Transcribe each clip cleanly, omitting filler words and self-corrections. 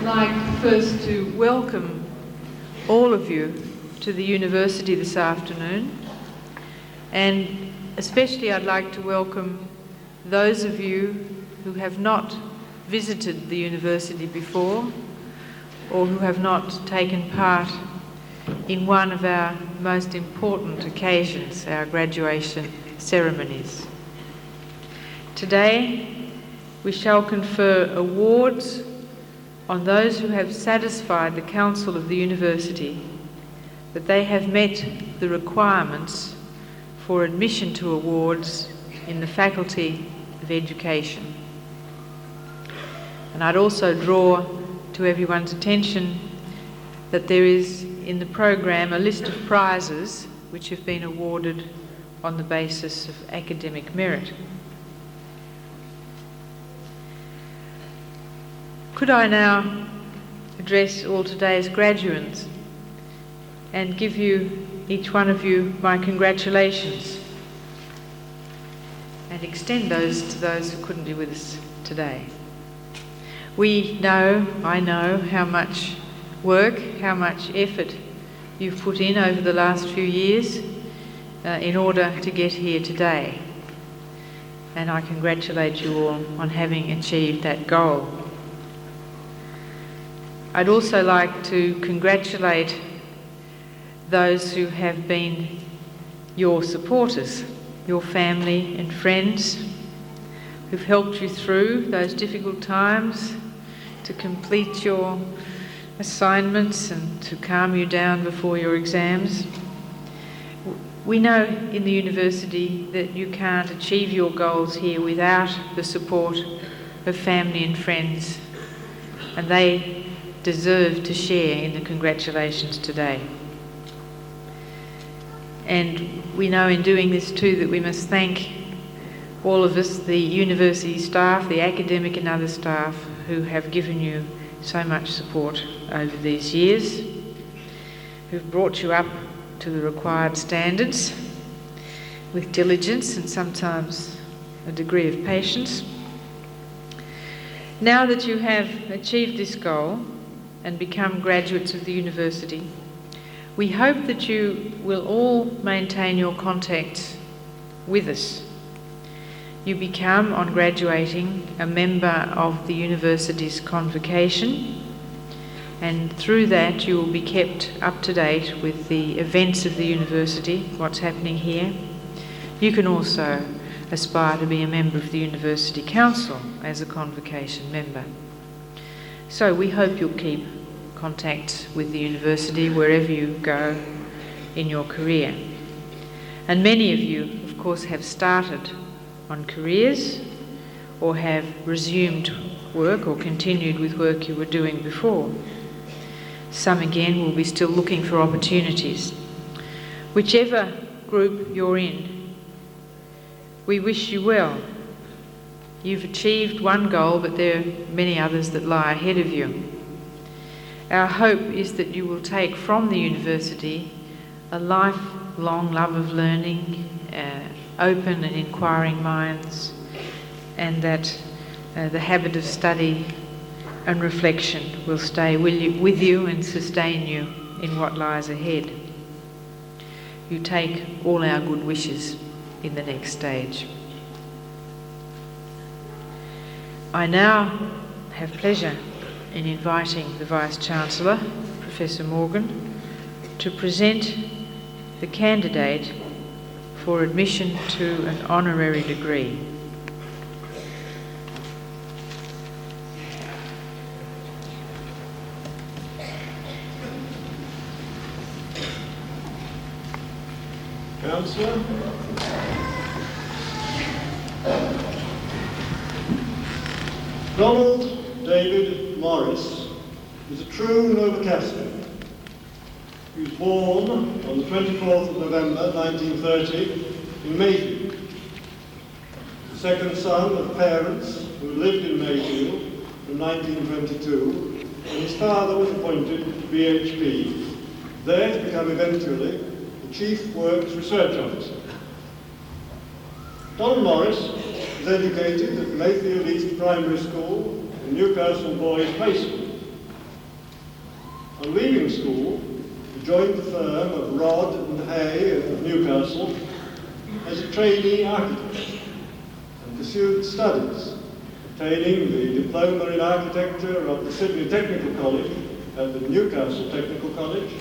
like first to welcome all of you to the university this afternoon, and especially I'd like to welcome those of you who have not visited the university before or who have not taken part in one of our most important occasions, our graduation ceremonies. Today we shall confer awards on those who have satisfied the Council of the University that they have met the requirements for admission to awards in the Faculty of Education. And I'd also draw to everyone's attention that there is in the program a list of prizes which have been awarded on the basis of academic merit. Could I now address all today's graduates and give you, each one of you, my congratulations and extend those to those who couldn't be with us today. I know how much work, how much effort you've put in over the last few years in order to get here today. And I congratulate you all on having achieved that goal. I'd also like to congratulate those who have been your supporters, your family and friends, who've helped you through those difficult times to complete your assignments and to calm you down before your exams. We know in the university that you can't achieve your goals here without the support of family and friends, and they deserve to share in the congratulations today. And we know in doing this too that we must thank all of us, the university staff, the academic and other staff who have given you so much support over these years, who've brought you up to the required standards with diligence and sometimes a degree of patience. Now that you have achieved this goal and become graduates of the university, we hope that you will all maintain your contact with us. You become, on graduating, a member of the university's convocation, and through that you will be kept up to date with the events of the university, what's happening here. You can also aspire to be a member of the University Council as a convocation member. So we hope you'll keep contact with the university wherever you go in your career. And many of you, of course, have started on careers or have resumed work or continued with work you were doing before. Some again will be still looking for opportunities. Whichever group you're in, we wish you well. You've achieved one goal, but there are many others that lie ahead of you. Our hope is that you will take from the university a lifelong love of learning, open and inquiring minds, and that the habit of study and reflection will stay with you and sustain you in what lies ahead. You take all our good wishes in the next stage. I now have pleasure in inviting the Vice-Chancellor, Professor Morgan, to present the candidate for admission to an honorary degree. Councillor. Donald David Morris is a true Newcastle. He was born on the 24th of November 1930 in Mayfield, the second son of parents who lived in Mayfield from 1922, and his father was appointed BHP, there to become eventually the Chief Works Research Officer. Donald Morris was educated at Mayfield East Primary School and Newcastle Boys High School, On leaving school, he joined the firm of Rod and Hay of Newcastle as a trainee architect and pursued studies, obtaining the Diploma in Architecture of the Sydney Technical College and the Newcastle Technical College,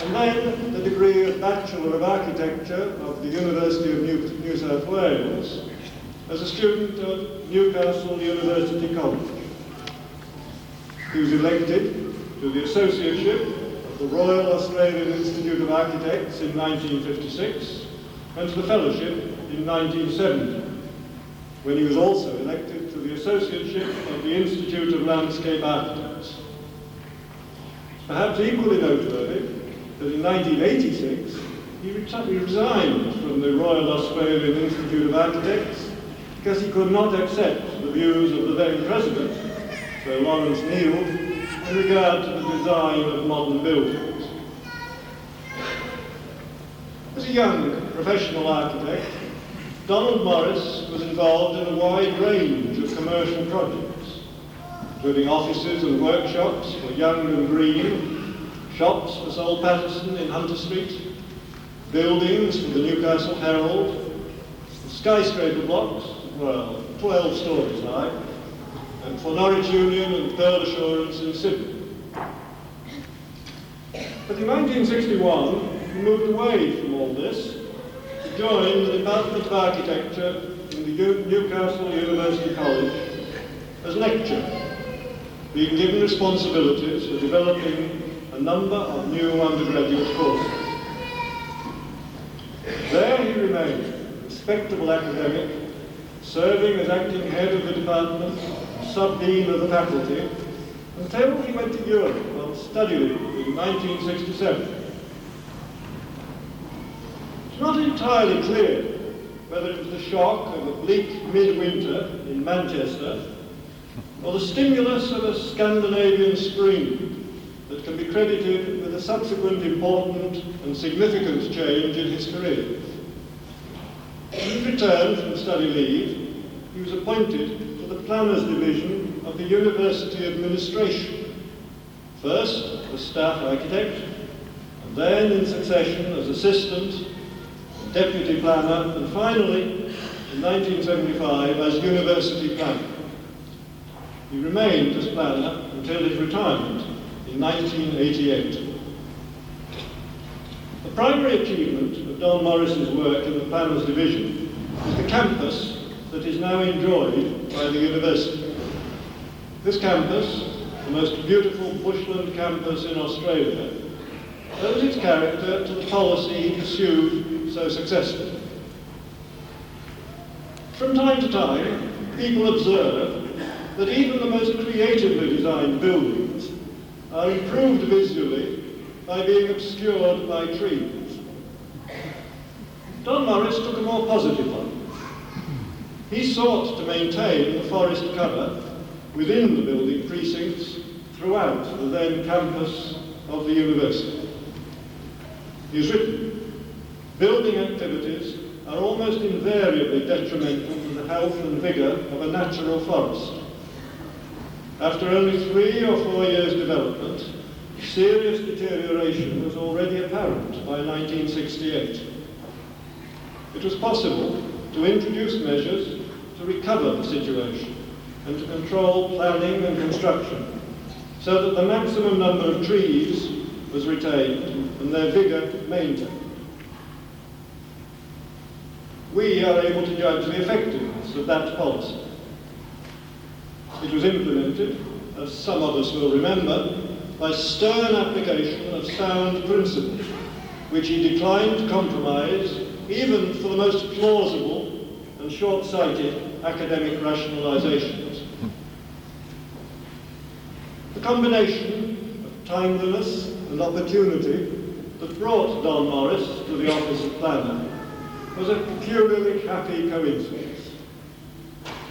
and then the degree of Bachelor of Architecture of the University of New South Wales as a student at Newcastle University College. He was elected to the Associateship of the Royal Australian Institute of Architects in 1956 and to the Fellowship in 1970, when he was also elected to the Associateship of the Institute of Landscape Architects. Perhaps equally noteworthy that in 1986 he resigned from the Royal Australian Institute of Architects because he could not accept the views of the then President, Sir Lawrence Neal, in regard to the design of modern buildings. As a young professional architect, Donald Morris was involved in a wide range of commercial projects, including offices and workshops for Young and Green, shops for Sol Patterson in Hunter Street, buildings for the Newcastle Herald, skyscraper blocks, well, 12 stories high, and for Norwich Union and Pearl Assurance in Sydney. But in 1961, he moved away from all this to join the Department of Architecture in the Newcastle University College as lecturer, being given responsibilities for developing a number of new undergraduate courses. There he remained, a respectable academic, serving as acting head of the department, sub-dean of the faculty, until he went to Europe on study leave in 1967. It's not entirely clear whether it was the shock of a bleak midwinter in Manchester or the stimulus of a Scandinavian spring that can be credited with a subsequent important and significant change in his career. On his return from study leave, he was appointed to the Planners Division of the University Administration, first as staff architect, and then in succession as assistant, deputy planner, and finally, in 1975, as university planner. He remained as planner until his retirement in 1988. The primary achievement of Don Morris's work in the Planners Division is the campus that is now enjoyed by the university. This campus, the most beautiful bushland campus in Australia, owes its character to the policy he pursued so successfully. From time to time, people observe that even the most creatively designed buildings are improved visually by being obscured by trees. Don Morris took a more positive one. He sought to maintain the forest cover within the building precincts throughout the then campus of the university. He has written, "Building activities are almost invariably detrimental to the health and vigour of a natural forest. After only 3 or 4 years' development, serious deterioration was already apparent by 1968. It was possible to introduce measures to recover the situation and to control planning and construction so that the maximum number of trees was retained and their vigour maintained. We are able to judge the effectiveness of that policy. It was implemented, as some of us will remember, by stern application of sound principles, which he declined to compromise even for the most plausible and short-sighted academic rationalizations. The combination of timeliness and opportunity that brought Don Morris to the office of planner was a peculiarly happy coincidence.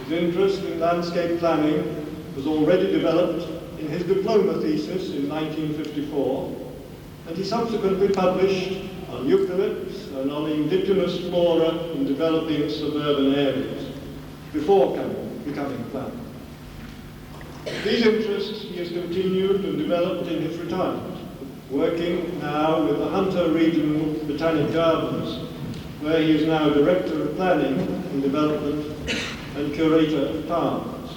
His interest in landscape planning was already developed in his diploma thesis in 1954, and he subsequently published on eucalypts and on indigenous flora in developing suburban areas before becoming planner. These interests he has continued and developed in his retirement, working now with the Hunter Regional Botanic Gardens, where he is now Director of Planning and Development and Curator of Parks.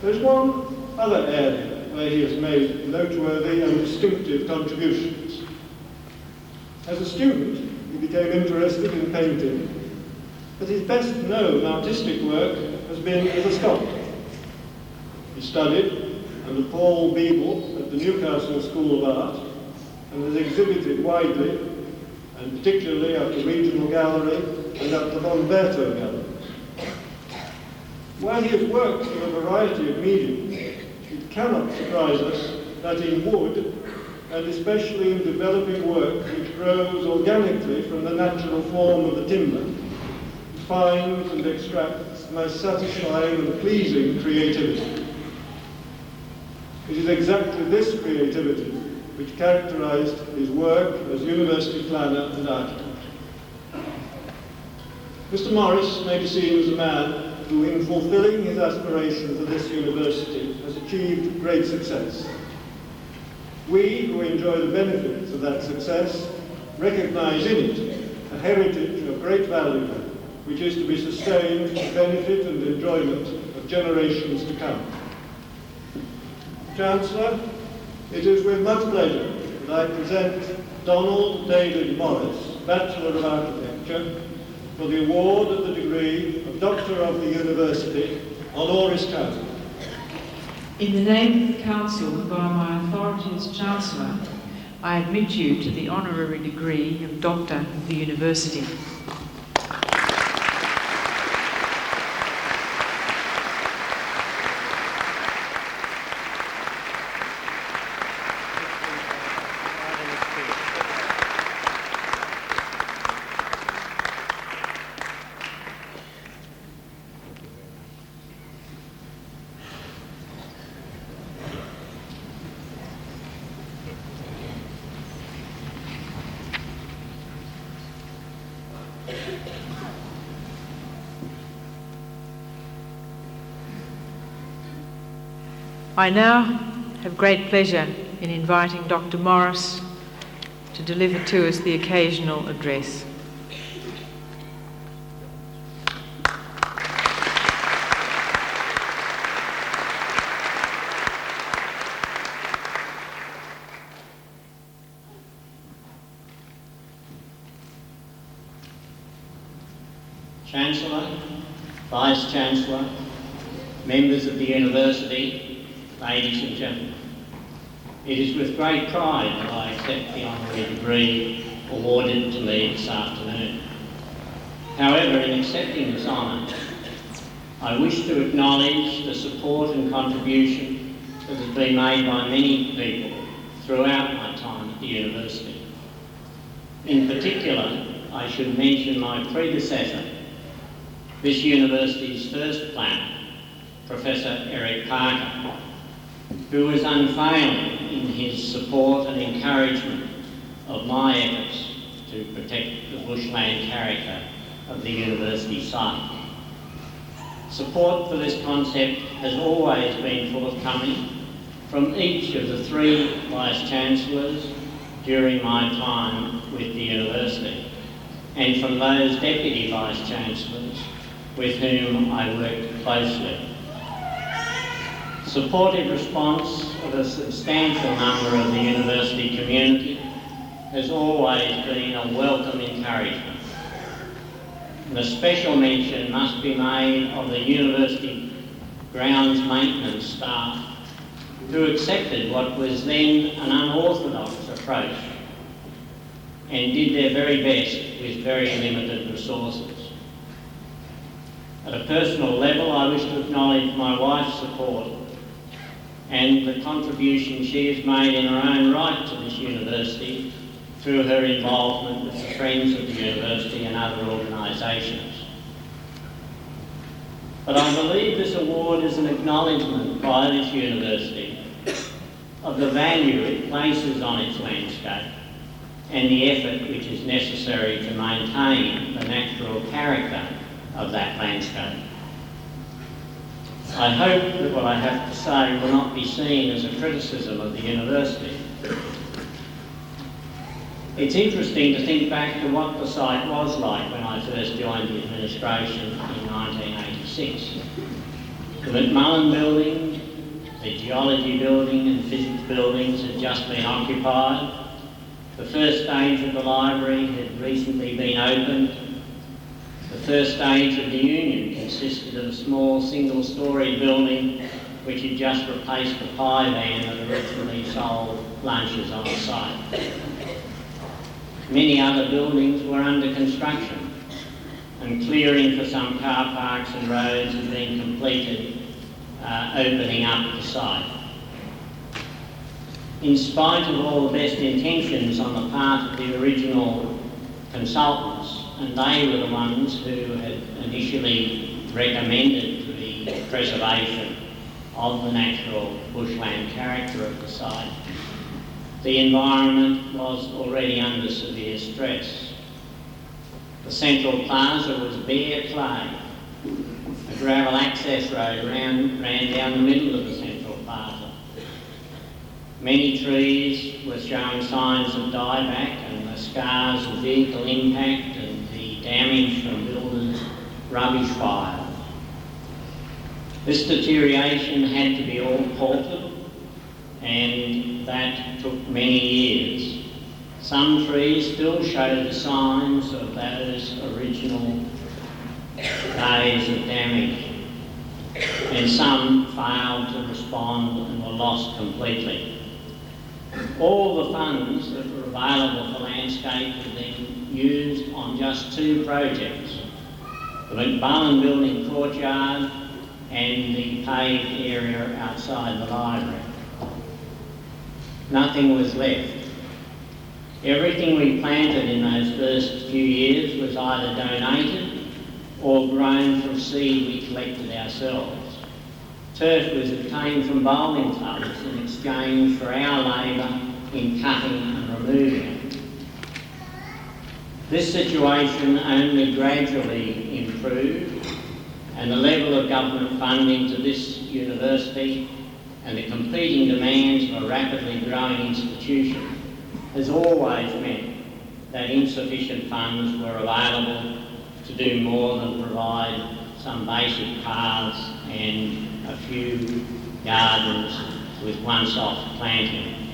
There's one other area where he has made noteworthy and distinctive contributions. As a student, he became interested in painting, but his best known artistic work has been as a sculptor. He studied under Paul Beeble at the Newcastle School of Art and has exhibited widely, and particularly at the Regional Gallery and at the Bomberto Galleries. While he has worked in a variety of mediums, it cannot surprise us that in wood, and especially in developing work which grows organically from the natural form of the timber, he finds and extracts most satisfying and pleasing creativity. It is exactly this creativity which characterized his work as university planner and architect. Mr. Morris may be seen as a man who, in fulfilling his aspiration for this university, has achieved great success. We, who enjoy the benefits of that success, recognise in it a heritage of great value, which is to be sustained for the benefit and enjoyment of generations to come. Chancellor, it is with much pleasure that I present Donald David Morris, Bachelor of Architecture, for the award of the degree of Doctor of the University, honoris causa. In the name of the Council and by my authority as Chancellor, I admit you to the honorary degree of Doctor of the University. I now have great pleasure in inviting Dr. Morris to deliver to us the occasional address. Chancellor, Vice-Chancellor, members of the University, ladies and gentlemen, it is with great pride that I accept the honorary degree awarded to me this afternoon. However, in accepting this honour, I wish to acknowledge the support and contribution that has been made by many people throughout my time at the University. In particular, I should mention my predecessor, this University's first planner, Professor Eric Parker, who was unfailing in his support and encouragement of my efforts to protect the bushland character of the university site. Support for this concept has always been forthcoming from each of the three Vice-Chancellors during my time with the university, and from those Deputy Vice-Chancellors with whom I worked closely. Supportive response of a substantial number of the university community has always been a welcome encouragement. And a special mention must be made of the university grounds maintenance staff who accepted what was then an unorthodox approach and did their very best with very limited resources. At a personal level, I wish to acknowledge my wife's support and the contribution she has made in her own right to this university through her involvement with the Friends of the University and other organisations. But I believe this award is an acknowledgement by this university of the value it places on its landscape and the effort which is necessary to maintain the natural character of that landscape. I hope that what I have to say will not be seen as a criticism of the university. It's interesting to think back to what the site was like when I first joined the administration in 1986. The McMullen building, the geology building and physics buildings had just been occupied. The first stage of the library had recently been opened. The first stage of the Union consisted of a small single-storey building which had just replaced the pie van that originally sold lunches on the site. Many other buildings were under construction, and clearing for some car parks and roads had been completed, opening up the site. In spite of all the best intentions on the part of the original consultants, and they were the ones who had initially recommended the preservation of the natural bushland character of the site, the environment was already under severe stress. The central plaza was bare clay. A gravel access road ran down the middle of the central plaza. Many trees were showing signs of dieback, and the scars of vehicle impact and the damage from builders' rubbish pile. This deterioration had to be all halted, and that took many years. Some trees still show the signs of those original days of damage, and some failed to respond and were lost completely. All the funds that were available for landscape had been used on just two projects: the McMullen building courtyard and the paved area outside the library. Nothing was left. Everything we planted in those first few years was either donated or grown from seed we collected ourselves. Turf was obtained from bowling clubs in exchange for our labour in cutting and removing it. This situation only gradually improved, and the level of government funding to this university and the competing demands of a rapidly growing institution has always meant that insufficient funds were available to do more than provide some basic paths and a few gardens with one soft planting.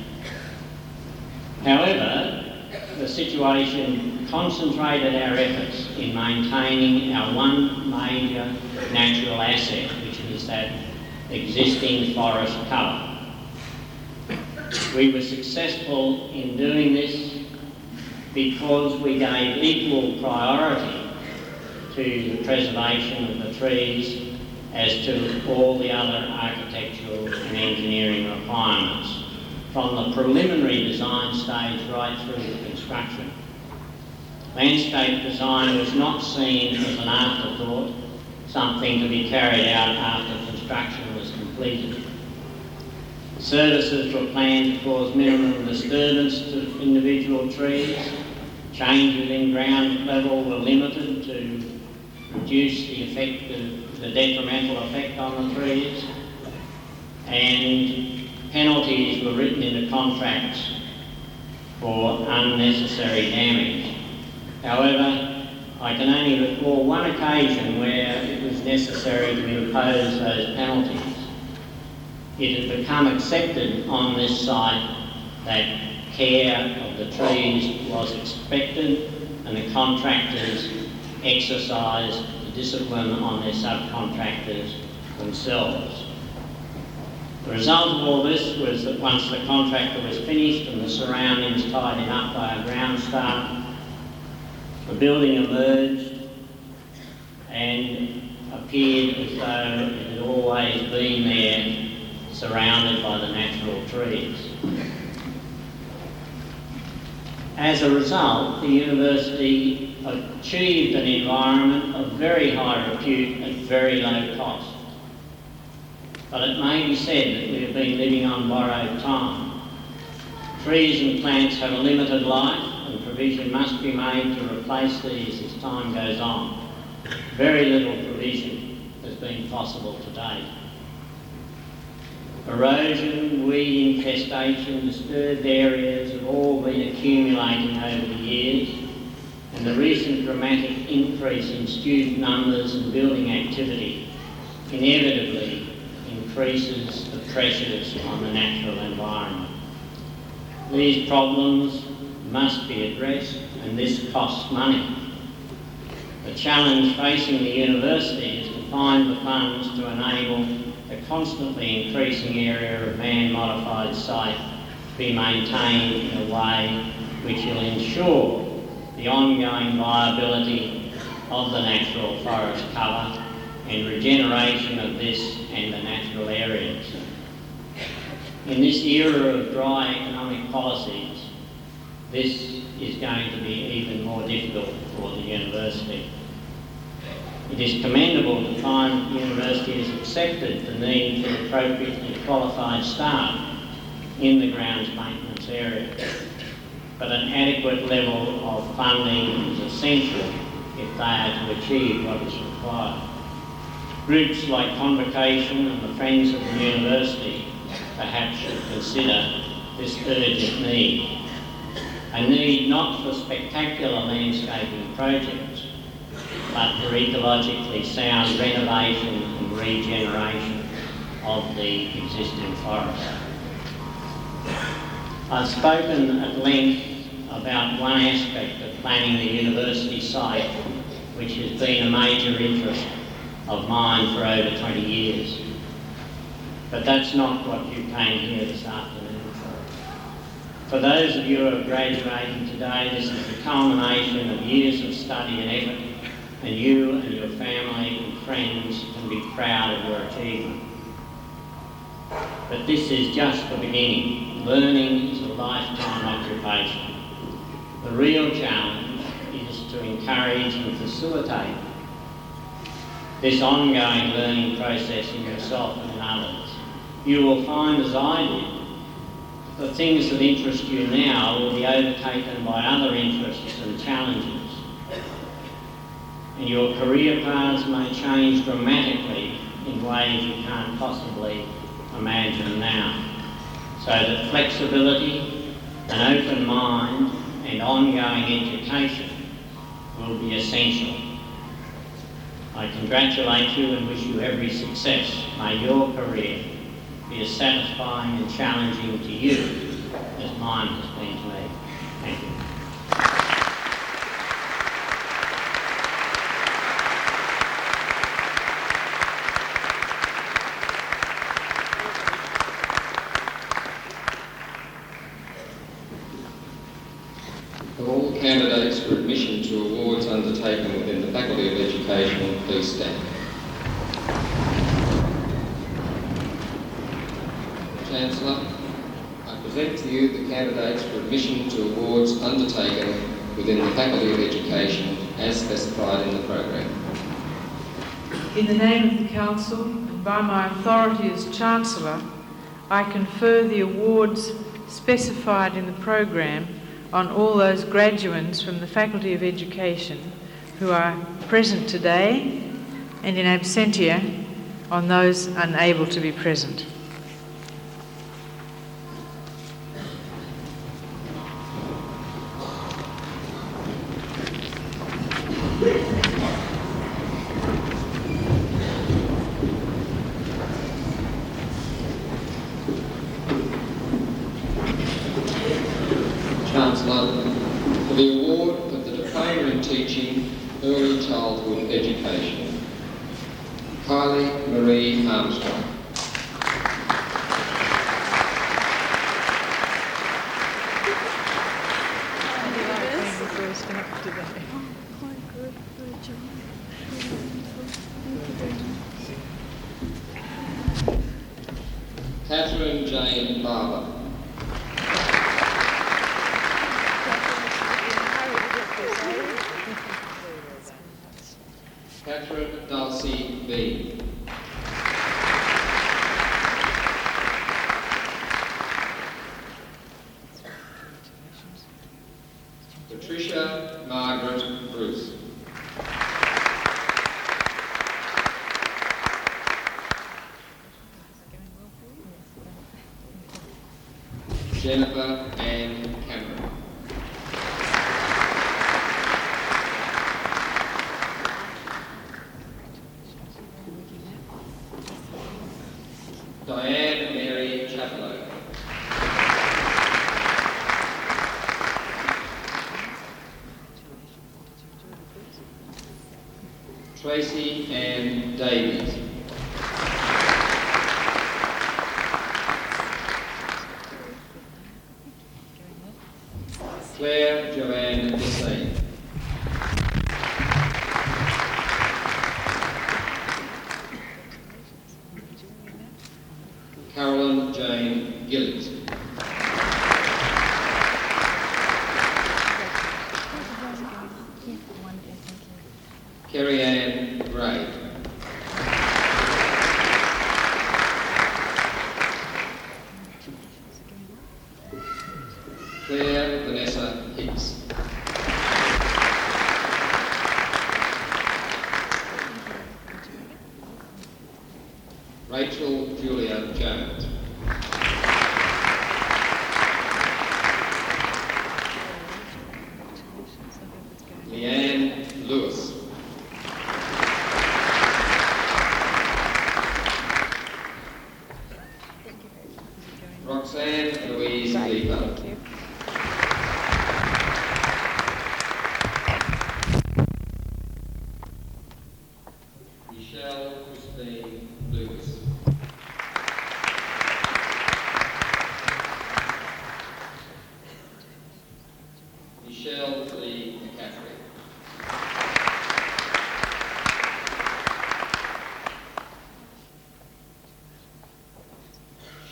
However, the situation concentrated our efforts in maintaining our one major natural asset, which is that existing forest cover. We were successful in doing this because we gave equal priority to the preservation of the trees as to all the other architectural and engineering requirements, from the preliminary design stage right through to construction. Landscape design was not seen as an afterthought, something to be carried out after construction was completed. Services were planned to cause minimum disturbance to individual trees. Changes in ground level were limited to reduce the detrimental effect on the trees, and penalties were written into contracts for unnecessary damage. However, I can only recall one occasion where it was necessary to impose those penalties. It had become accepted on this site that care of the trees was expected, and the contractors exercised the discipline on their subcontractors themselves. The result of all this was that once the contractor was finished and the surroundings tidied up by a ground staff, the building emerged and appeared as though it had always been there, surrounded by the natural trees. As a result, the university achieved an environment of very high repute at very low cost. But it may be said that we have been living on borrowed time. Trees and plants have a limited life, and provision must be made to replace these as time goes on. Very little provision has been possible to date. Erosion, weed infestation, disturbed areas have all been accumulating over the years, and the recent dramatic increase in student numbers and building activity inevitably increases the pressures on the natural environment. These problems must be addressed, and this costs money. The challenge facing the university is to find the funds to enable the constantly increasing area of man-modified site to be maintained in a way which will ensure the ongoing viability of the natural forest cover and regeneration of this and the natural areas. In this era of dry economic policies, this is going to be even more difficult for the university. It is commendable to find that the university has accepted the need for appropriately qualified staff in the grounds maintenance area, but an adequate level of funding is essential if they are to achieve what is required. Groups like Convocation and the Friends of the University perhaps should consider this urgent need. A need not for spectacular landscaping projects, but for ecologically sound renovation and regeneration of the existing forest. I've spoken at length about one aspect of planning the university site, which has been a major interest of mine for over 20 years. But that's not what you came here this afternoon for. For those of you who are graduating today, this is the culmination of years of study and effort, and you and your family and friends can be proud of your achievement. But this is just the beginning. Learning is a lifetime occupation. The real challenge is to encourage and facilitate this ongoing learning process in yourself and in others. You will find, as I did, the things that interest you now will be overtaken by other interests and challenges. And your career paths may change dramatically in ways you can't possibly imagine now. So that flexibility, an open mind and ongoing education will be essential. I congratulate you and wish you every success. May your career be as satisfying and challenging to you as mine has been to me. Thank you. All candidates for admission to awards undertaken within the Faculty of Education, please stand. Chancellor, I present to you the candidates for admission to awards undertaken within the Faculty of Education as specified in the programme. In the name of the Council and by my authority as Chancellor, I confer the awards specified in the programme on all those graduates from the Faculty of Education who are present today, and in absentia on those unable to be present. Chancellor, for the award of the Diploma in Teaching Early Childhood Education, Kylie Marie Armstrong. Catherine Jane Barber. Catherine Darcy B. Patricia Margaret Bruce. Jennifer Ann Cameron. Diane Mary Chapello. Tracy Ann Davies. Claire Joanne Desai. Carolyn Jane Gillies. Kerry Ann Gray. Claire Vanessa Hicks. Rachel Julia Jones. Leanne Lewis. Roxanne Louise Leaper. Michelle Christine Lewis. Michelle Lee McCaffrey.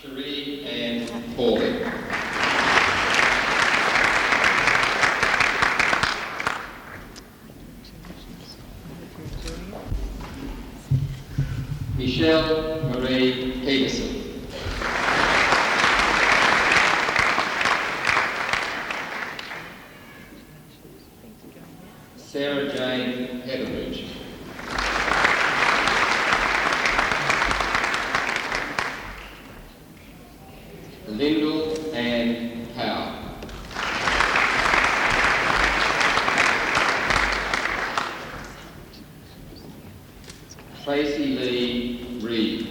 Cherie Ann Hawley. Michelle Marie Peterson. Sarah Jane Hetheridge. Lyndall Ann Powell. Tracy Lee Reed.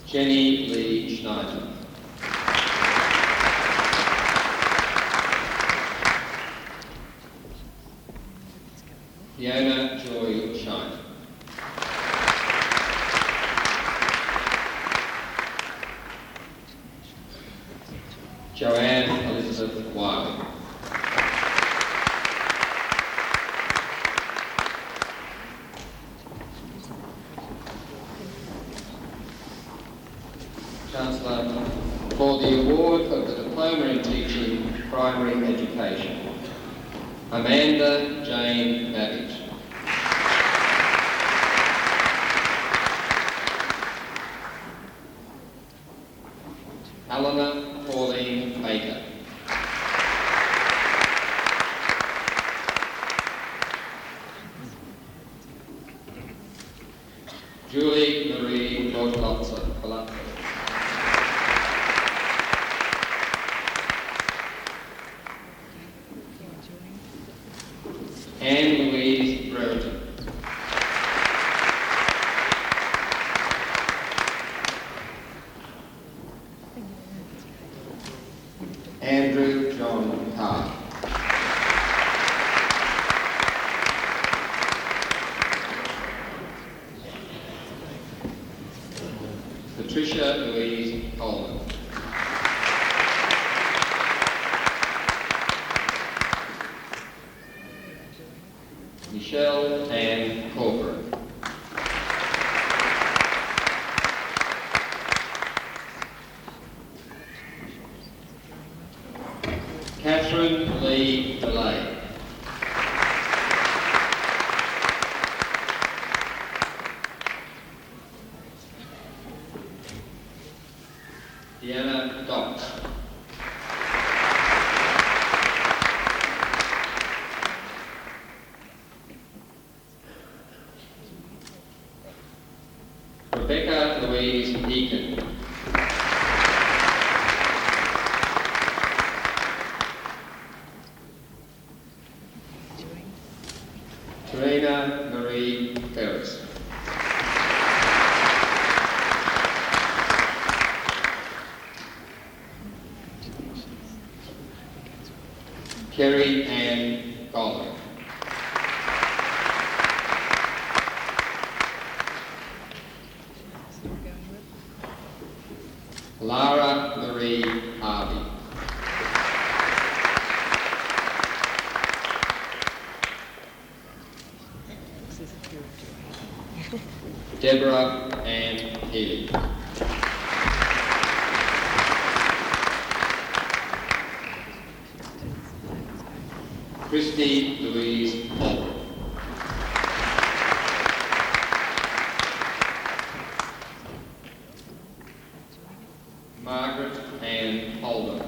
Jenny Lee Schneider. Fiona Joy Shine. Joanne Elizabeth Wiley. Chancellor, for the award of the Diploma in Teaching Primary Education, Amanda Jane Babbage. Helena Pauline Baker. Julie Marie Bortolozzo. Anne Louise Brereton. Andrew John Carr. Patricia Louise Coleman. Michelle Ann Corcoran. Catherine Lee DeLay. Deanna Dock. Kerry Ann Goller. Lara Marie Harvey. Deborah Ann Healy. Christy Louise Holden. Margaret Ann Holden.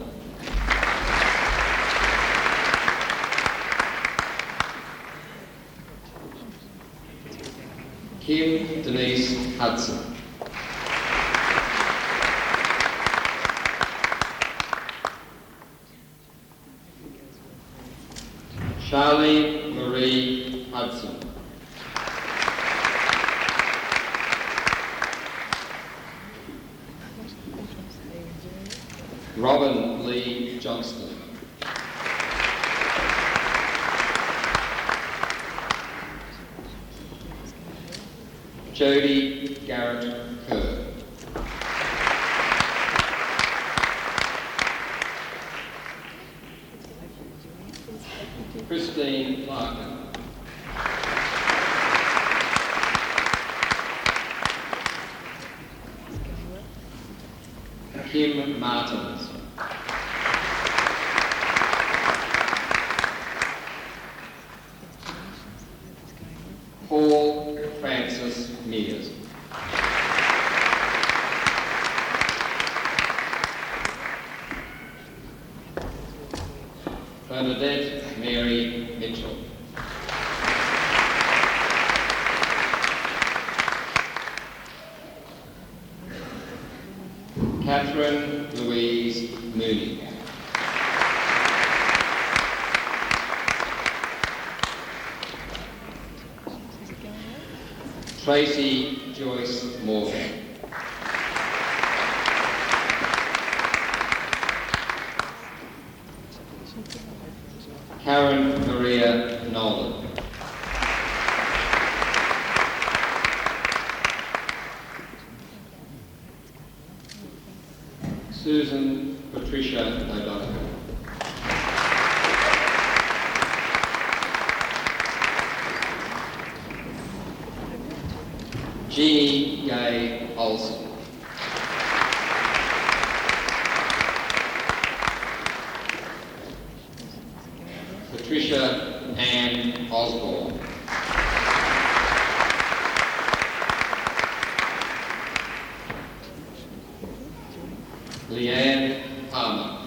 Kim Denise Hudson. Charlene Marie Hudson. Robin Lee Johnston. Jodie Garrett Kerr. Christine Larkin. Kim Martins. Paul Francis Mears. Bernadette Mary Mitchell. Catherine Louise Mooney. Tracy Joyce Morgan. Karen Maria Nolan. Susan Patricia O'Donoghue. Jeannie Gay Olsen. Patricia Ann Osborne. Leanne Palmer.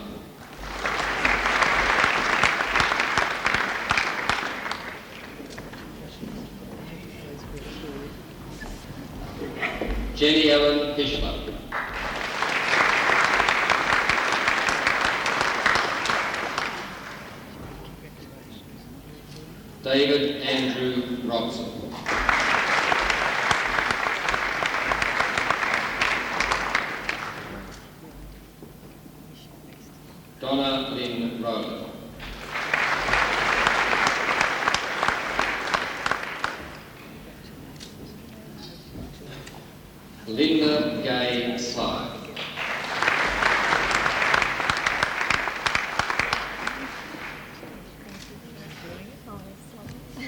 Jenny Ellen Fischler. David Andrew Robson. Donna Lynn Rowland. Linda Gay Sly.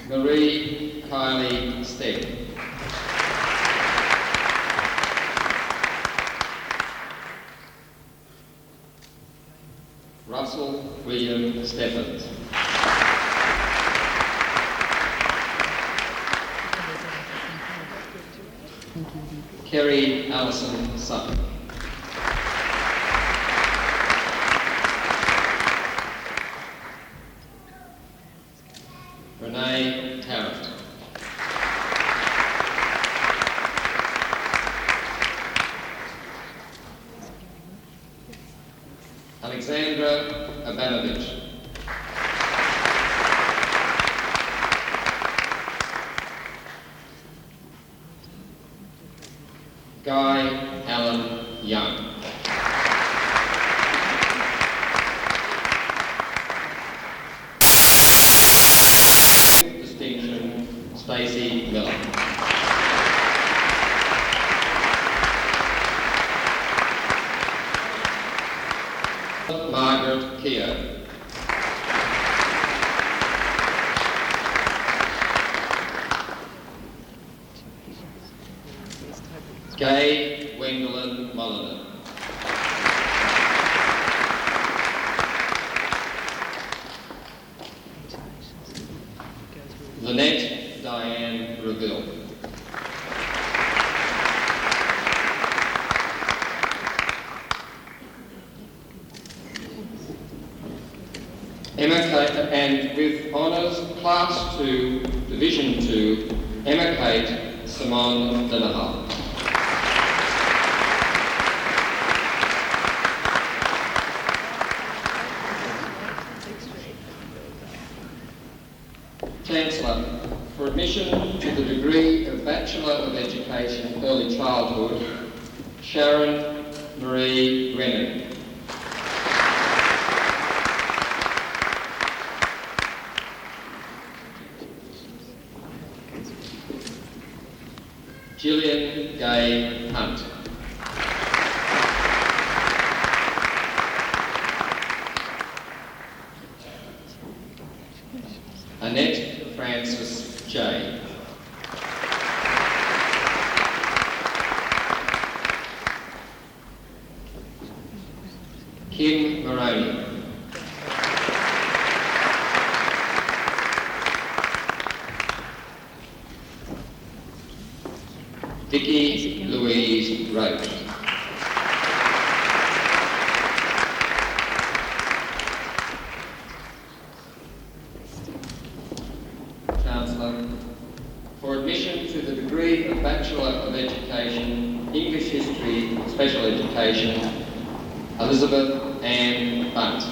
Marie Kylie Stead. Russell William Stephens. Kerry Allison Sutton. Renee Tarrant. Alexandra Abanovich. Guy Allen Young. Margaret Keogh. Gay Gwendolyn Mulliner. Lynette Diane Reville. Emma Kate, and with honours Class 2, Division 2, Emma Kate Simone Denahal. Chancellor, for admission to the degree of Bachelor of Education Early Childhood, Sharon Marie Rennan. Gillian Gay Hunt. Annette Francis J. Kim Moroney. Vicky Louise Roach. Chancellor, for admission to the degree of Bachelor of Education, English History, Special Education, Elizabeth Ann Bunt.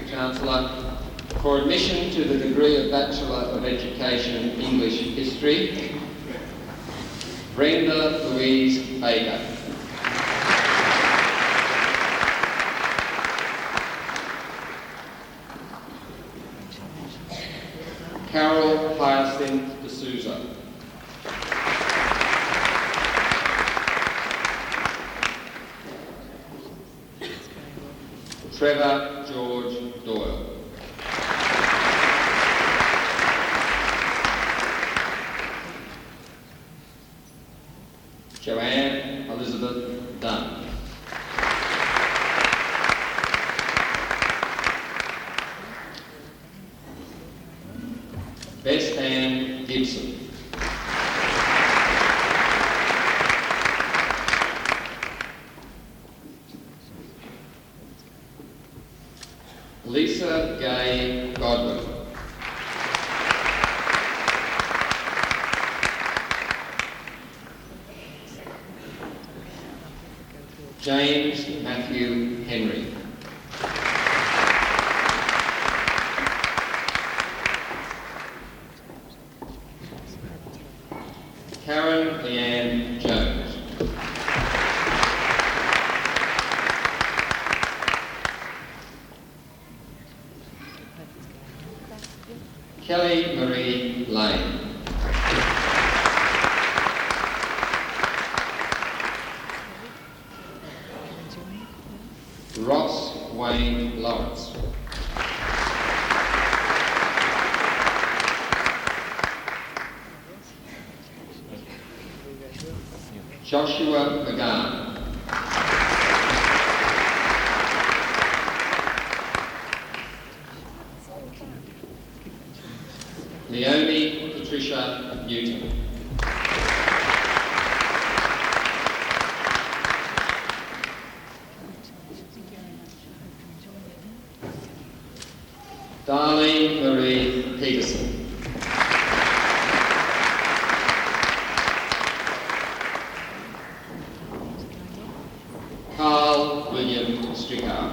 Chancellor, for admission to the degree of Bachelor of Education, English History, Brenda Louise Baker. Carol Hyacinth D'Souza. Trevor George Doyle. Joanne Elizabeth Dunn. Bess Ann Gibson. Lisa Gay Godwin. James Matthew Henry. Karen Leanne Jones. Kelly Marie Lane. Ross Wayne Lawrence. Joshua McGann. Leonie Patricia Newton. Darlene Marie Peterson. Carl William Strickard.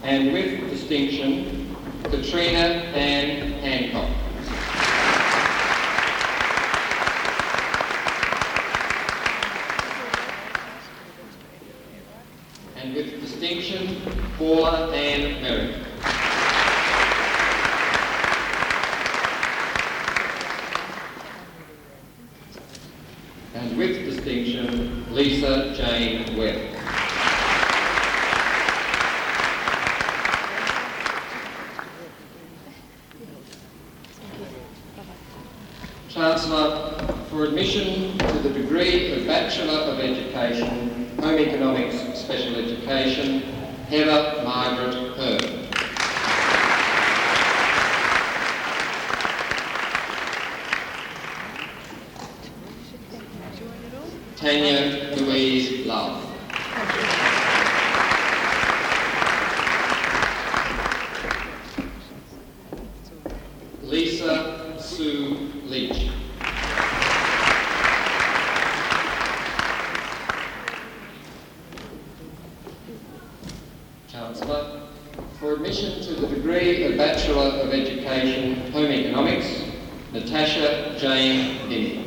And with distinction, Katrina Ann Hancock. And with distinction, Paula Ann Merrick. And with distinction, Lisa Jane Webb. Chancellor, for admission to the degree of Bachelor of Education, Home Economics, Special Education, Heather Margaret Hearn. Tanya Louise Love. Lisa Sue Leach. Chancellor, for admission to the degree of Bachelor of Education, Home Economics, Natasha Jane Binnie.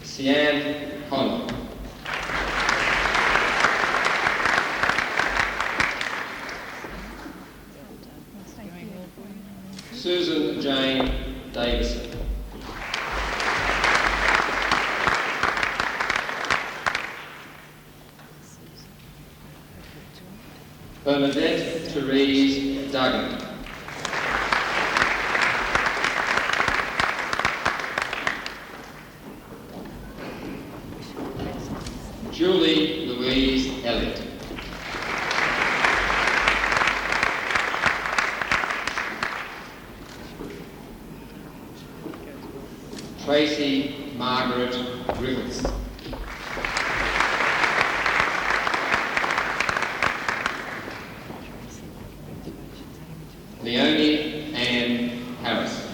Sian Connor. Susan Jane Davison. Bernadette Therese Duggan. Julie Louise Elliott. Tracy Margaret Griffiths. Leonie Ann Harris.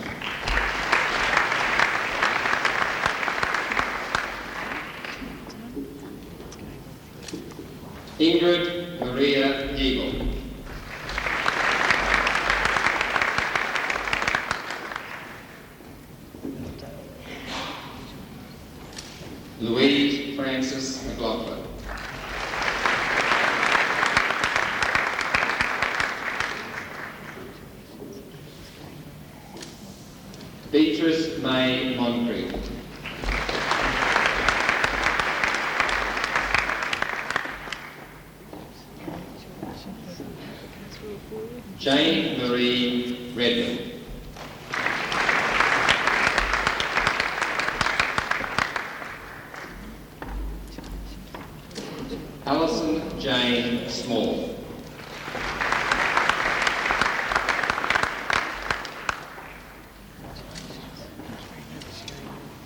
Ingrid Maria Eagle. Louise Frances McLaughlin. Beatrice May Moncrief. Jane Marie Redmond. Alison Jane Small.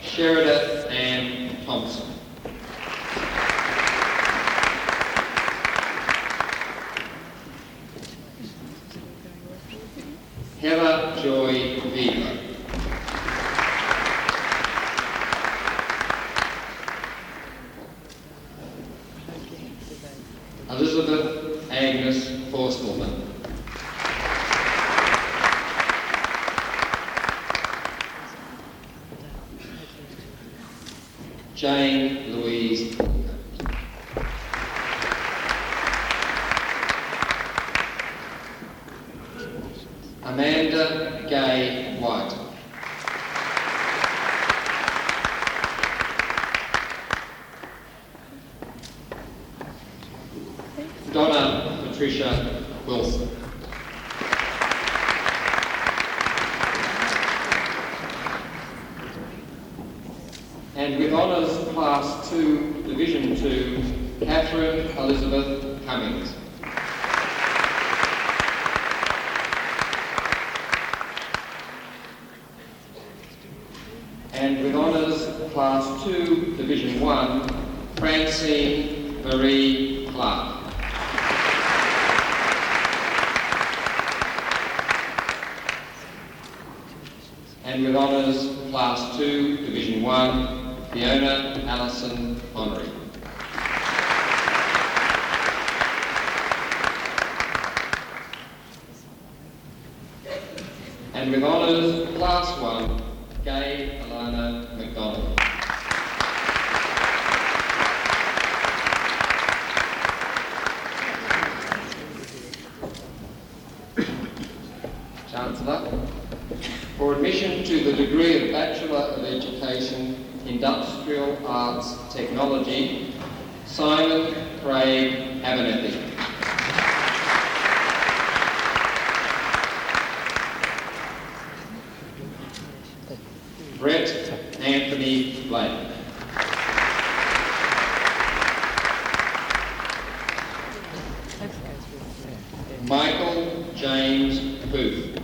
Sherida Ann Thompson. Heather Joy Viva. Elizabeth Agnes Forstelman. Jane Louise Walker. Amanda Gay White. Donna Patricia Wilson. And with honours Class 2, Division 2, Catherine Elizabeth Cummings. And with honours Class 2, Division 1, Francine Marie Clark. And with honours Class 2, Division 1, Fiona Allison Honorary. And with honours, Class 1, Gay Alana McDonald. Chancellor, for admission to the degree of Bachelor of Education, Industrial Arts Technology, Simon Craig Abernethy. Brett Anthony Blake. Michael James Booth.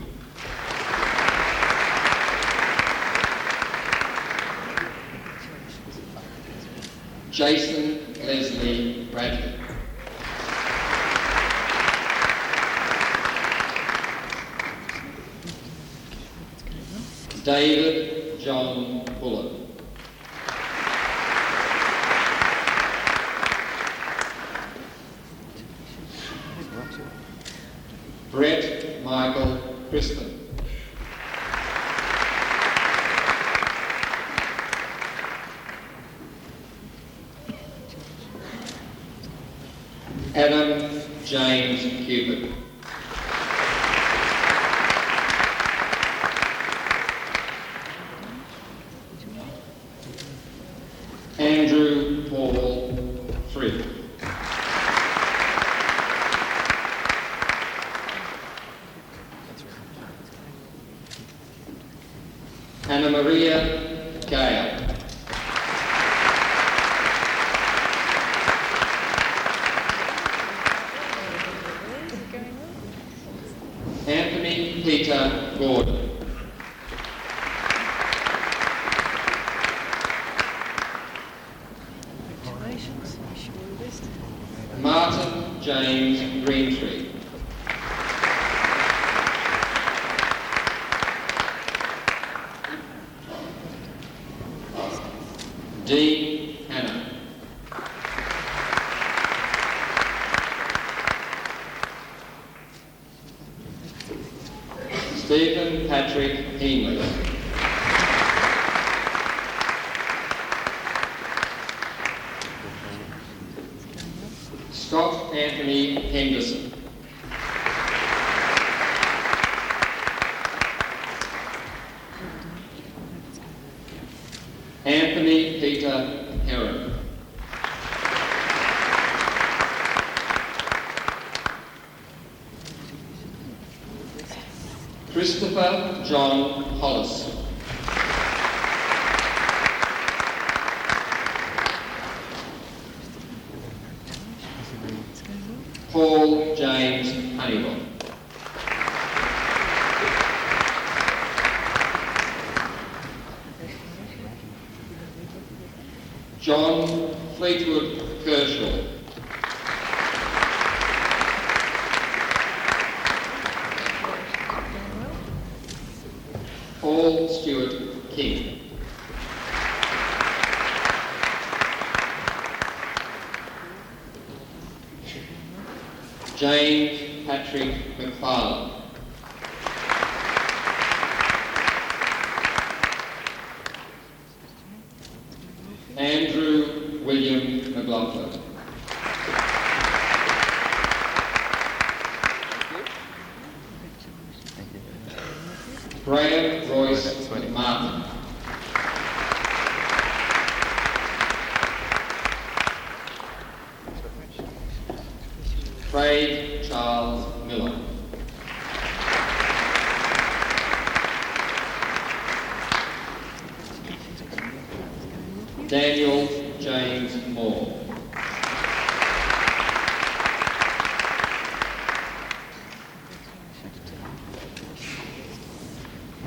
Jason Leslie Bradley. David John Bullock. Brett Michael Crispin. Adam James Cupid. Andrew Paul Fried. Anna Maria Gale. Anthony Peter Gordon. Martin James Greentree. Dean Hannah. Stephen Patrick Heenley. Scott Anthony Henderson. Anthony Peter Heron. Christopher John Hollis. Paul James Honeywell. John Fleetwood Kershaw. Paul Stewart King. James Patrick McFarlane. Andrew William McLaughlin. Graham Royce McMartin. Craig Charles Miller. Daniel James Moore.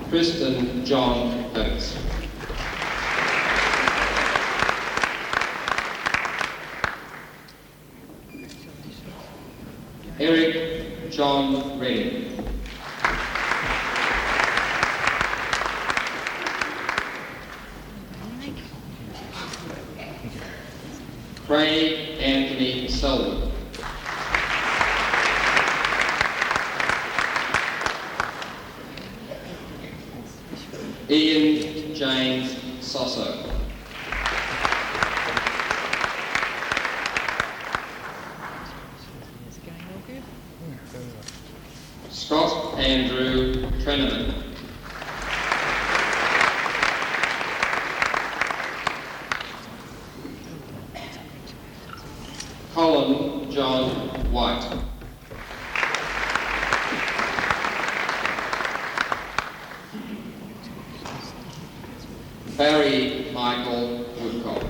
Kristen John Oates. Eric John Redding. Craig Anthony Selwood. Ian James Sosso. Scott Andrew Treneman. Colin John White. Barry Michael Woodcock.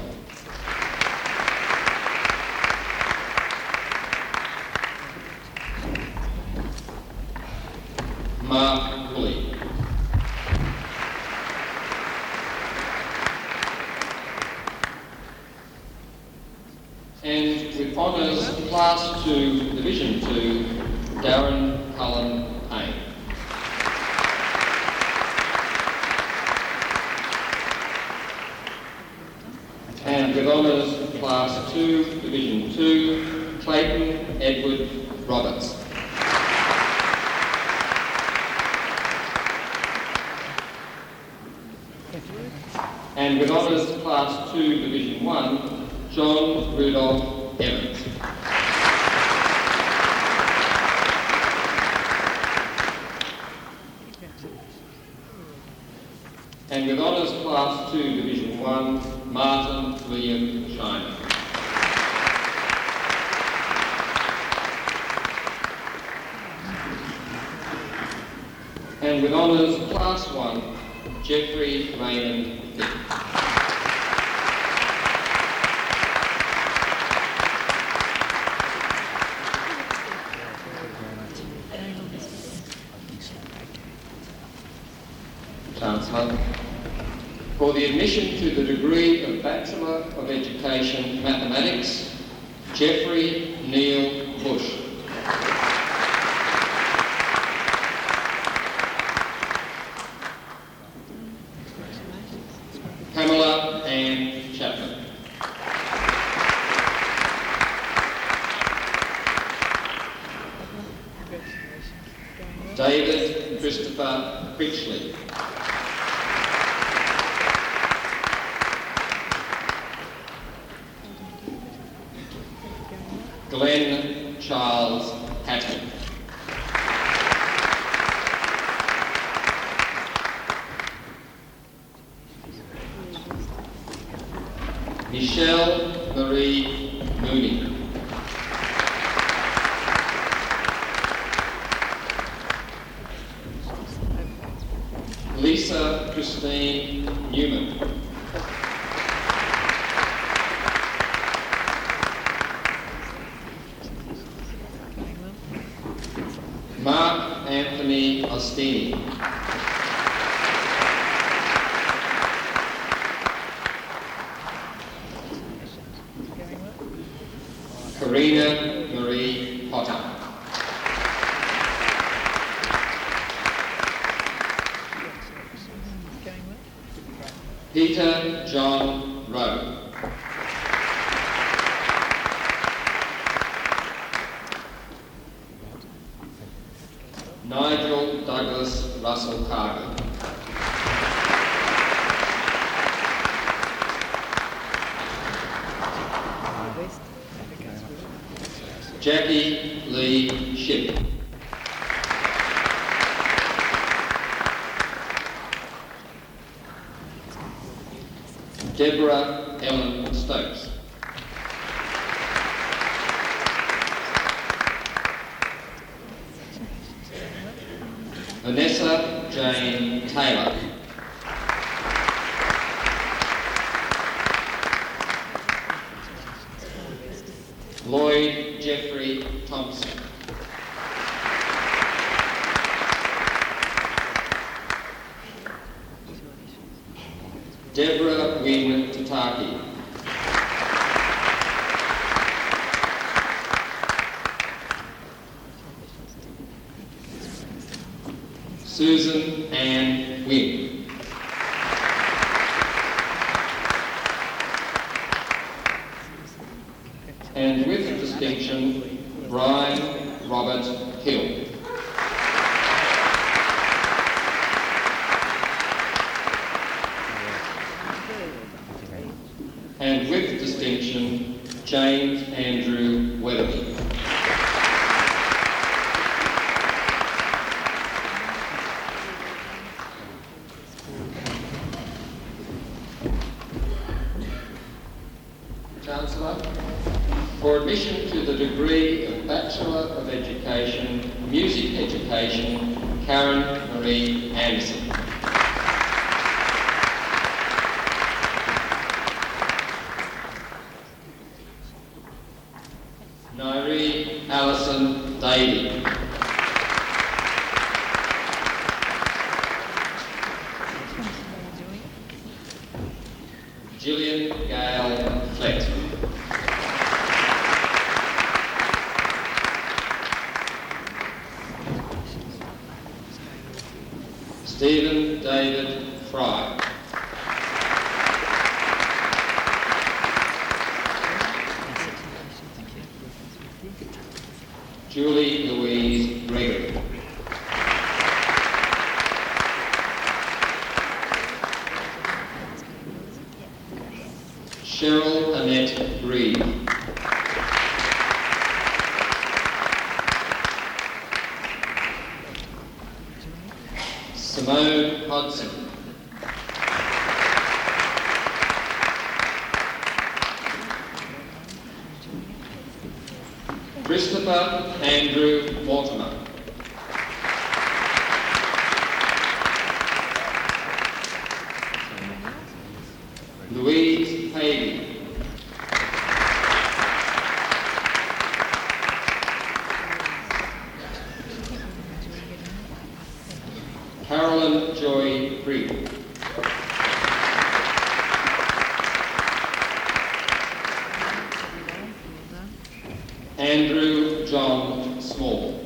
Mark Woolley. And with honours, Class 2, Division 2, Darren Cullen Payne. And with honours, Class 2, Division 2, Clayton Edward Roberts. And with honours, Class 2, Division 1, John Rudolph Evans. And with honours, Class 2, Division 1, Martin William Shiner. And with honours, Class 1, Jeffrey Raymond Pitt. Chancellor, for the admission to the degree of Bachelor of Education Mathematics, Jeffrey Neil Bush. Pamela Ann Chapman. David Christopher Critchley. Glenn Charles Hatton. Michelle Marie Mooney. Lisa Christine Newman. Mark Anthony Ostini. Karina Marie Potter. Peter John Rowe. Nigel Douglas Russell Carter. Jackie Lee Shipp. Deborah Ellen Stokes. Vanessa Jane Taylor. Lloyd Jeffrey Thompson. Deborah Wynne Tataki. Susan Ann Wynne. And with distinction, Brian Robert Hill. James Andrew Weatherby. Chancellor, for admission to the degree of Bachelor of Education, Music Education, Karen Marie Anderson. Nairi Alison Davey. Gillian Gale Flett. Stephen David Fry. Julie Louise Gregory. Cheryl Annette Reed. Simone Hudson. Christopher Andrew Mortimer. Louise Havey. Carolyn Joy Freed. Andrew John Small.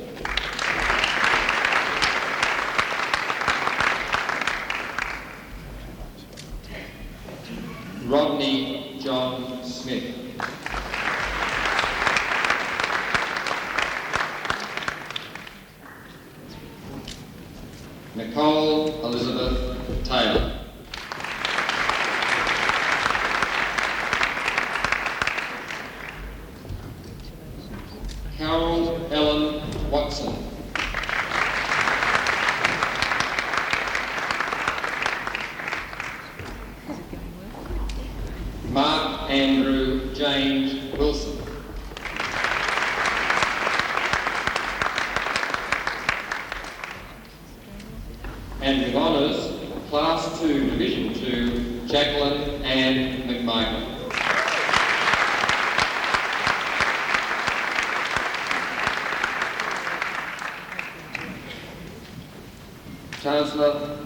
Rodney John Smith. Nicole Elizabeth Taylor. Carol Ellen Watson. Mark Andrew James Wilson. And with honours, Class 2, Division 2, Jacqueline Ann McMichael. Chancellor,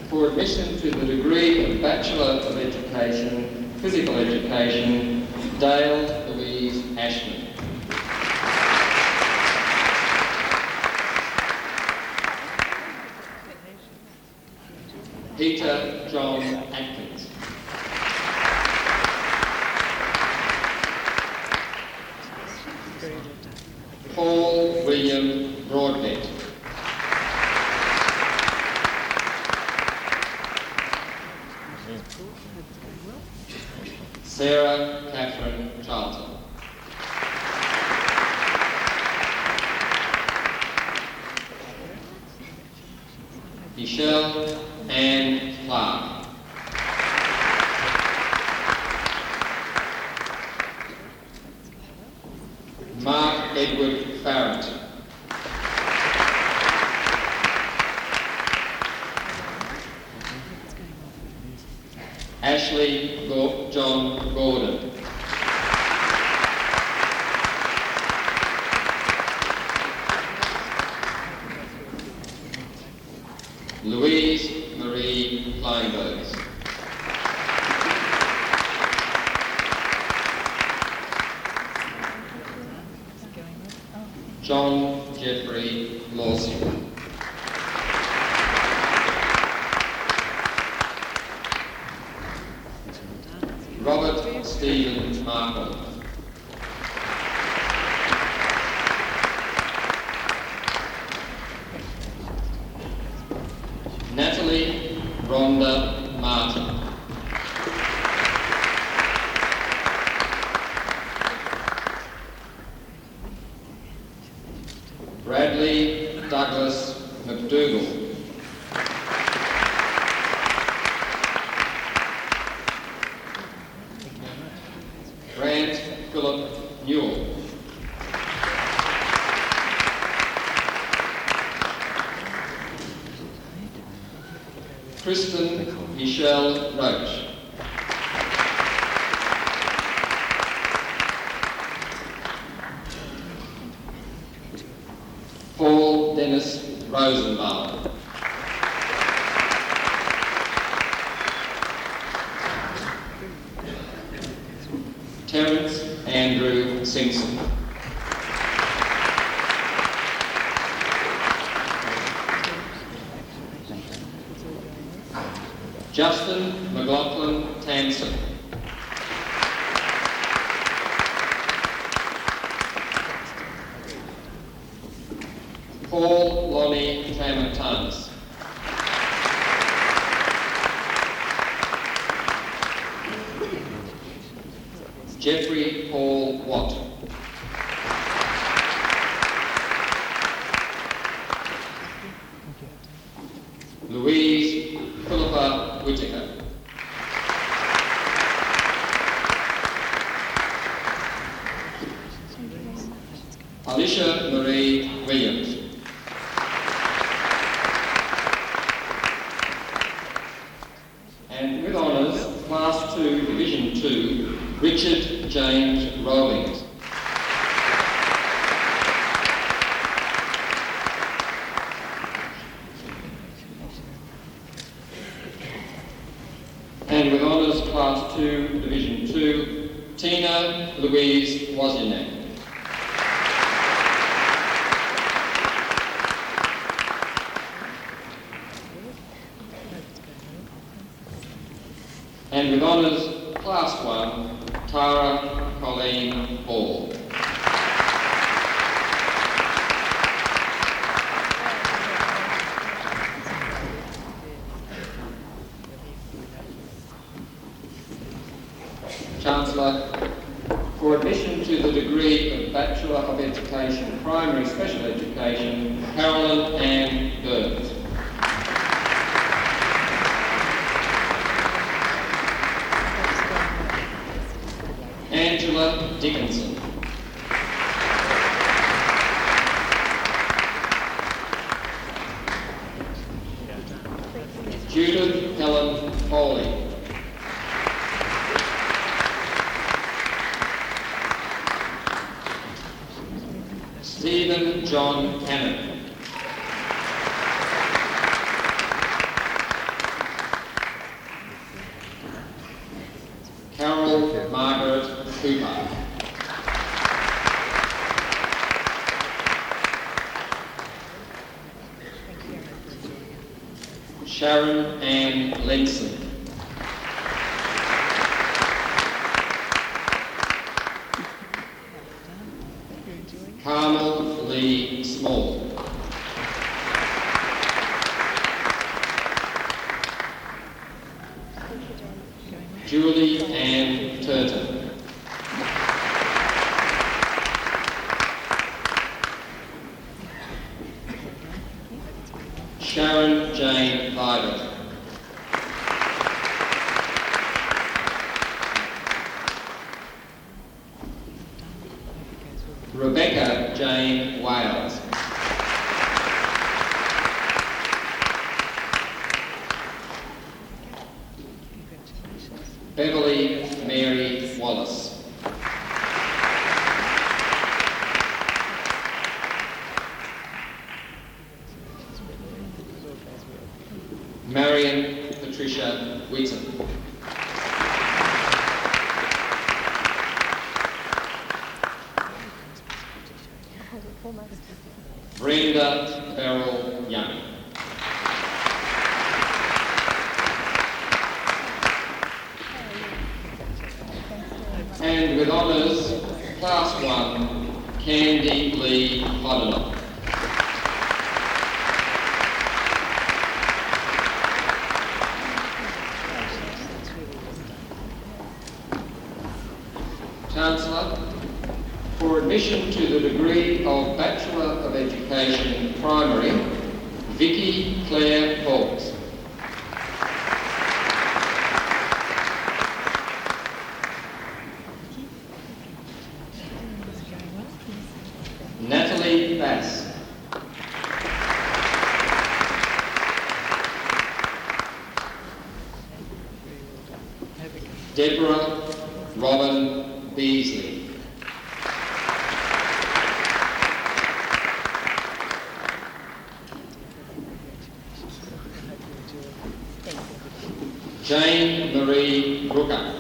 for admission to the degree of Bachelor of Education, Physical Education, Dale Louise Ashman. Peter John Atkins. Paul William Broadbent. Sarah Catherine Charlton. Michelle Ann Clark. Mark Edward Farrington. Ashley John Gordon. Louise Marie Kleinbergs. John Jeffrey Lawson. Robert Stephen Markle. Natalie Rhonda Martin. McDougall. Grant Philip Newell. Kristen Michelle Roach. Paul Dennis Rosenbaum. Terence Andrew Simpson. Justin McLaughlin Tanson. Paul Lonnie Tamatanis. Jeffrey Paul Watt. Louise Philippa Whittaker. Alicia Marie Williams. And with honours, Class 2, Division 2, Richard James Rawlings. And with honours, Class 2, Division 2, Tina Louise Wozniak. And with honours, Class 1, Tara Colleen Hall. Chancellor, for admission to the degree of Bachelor of Education, Primary Special Education, Carolyn Ann Burns. Angela Dickinson. Judith Helen Foley. Stephen John Cannon. Carol Margaret Cooper. Sharon Ann Lenson. Carmel Lee Small. Julie Ann Turton. Sharon Jane Vibert. Rebecca Jane Wales. Beverly Mary Wallace. Marion Patricia Wheaton. Brenda Beryl Young. And with honours, Class 1, Candy Lee Hodenock. Chancellor, for admission to the degree of Bachelor of Education Primary, Vicky Claire Hawkes. Natalie Bass. Deborah Robin Beasley. Jane Marie Brooker.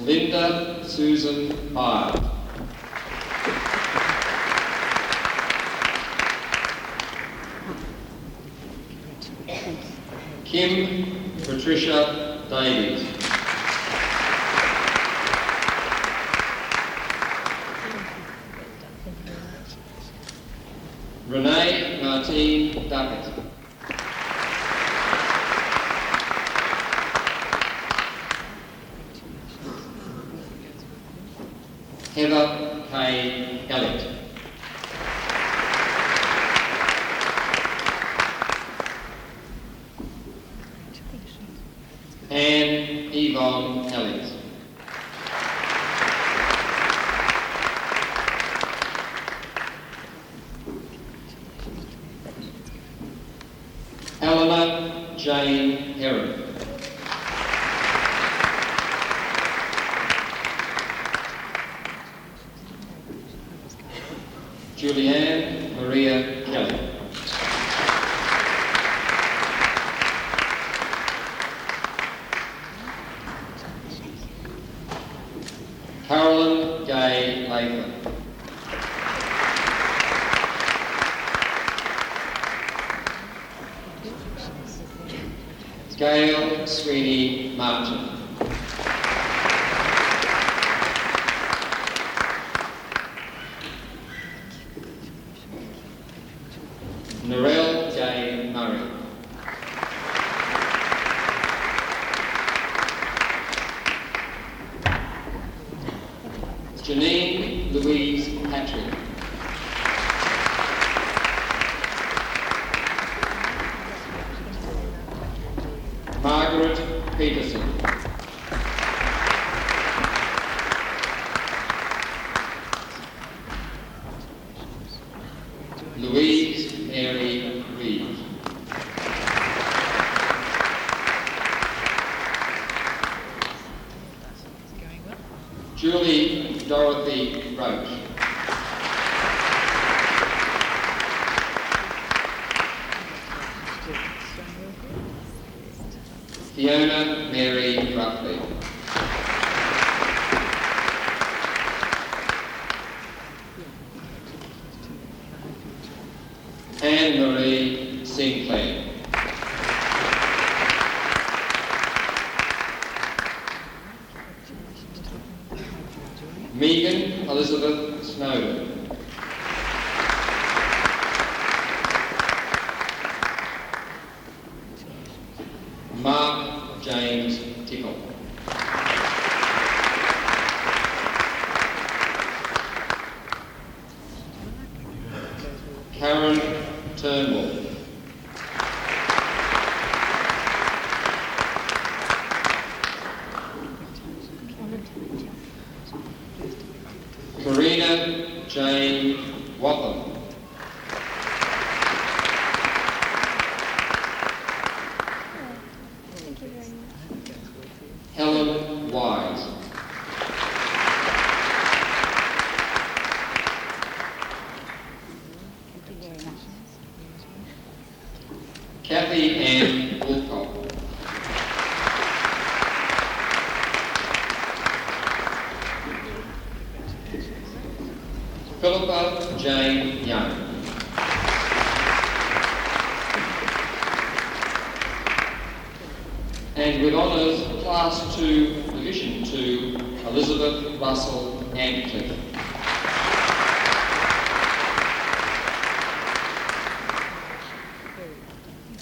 Linda Susan Meyer. Kim Patricia Davies. Renee Martine Duckett. Heather Kay Elliott. Anne Yvonne Elliott. Eleanor Jane Heron. Julianne Maria Kelly. Carolyn Gay Latham. Gail Sweeney Martin. Narelle J. Murray. Janine Louise Patrick. Margaret Peterson. Louise Mary Reed. Julie Dorothy Roach. Fiona Mary Ruffley. Anne Marie Sinclair. Megan Elizabeth Snowden. Mark James Tickle. Karen Turnbull. Karina Jane Watham. Helen Wise. Kathy Ann Woolcock. Philippa Jane Young. And with honours, Class 2, Division 2, Elizabeth Russell Antcliffe.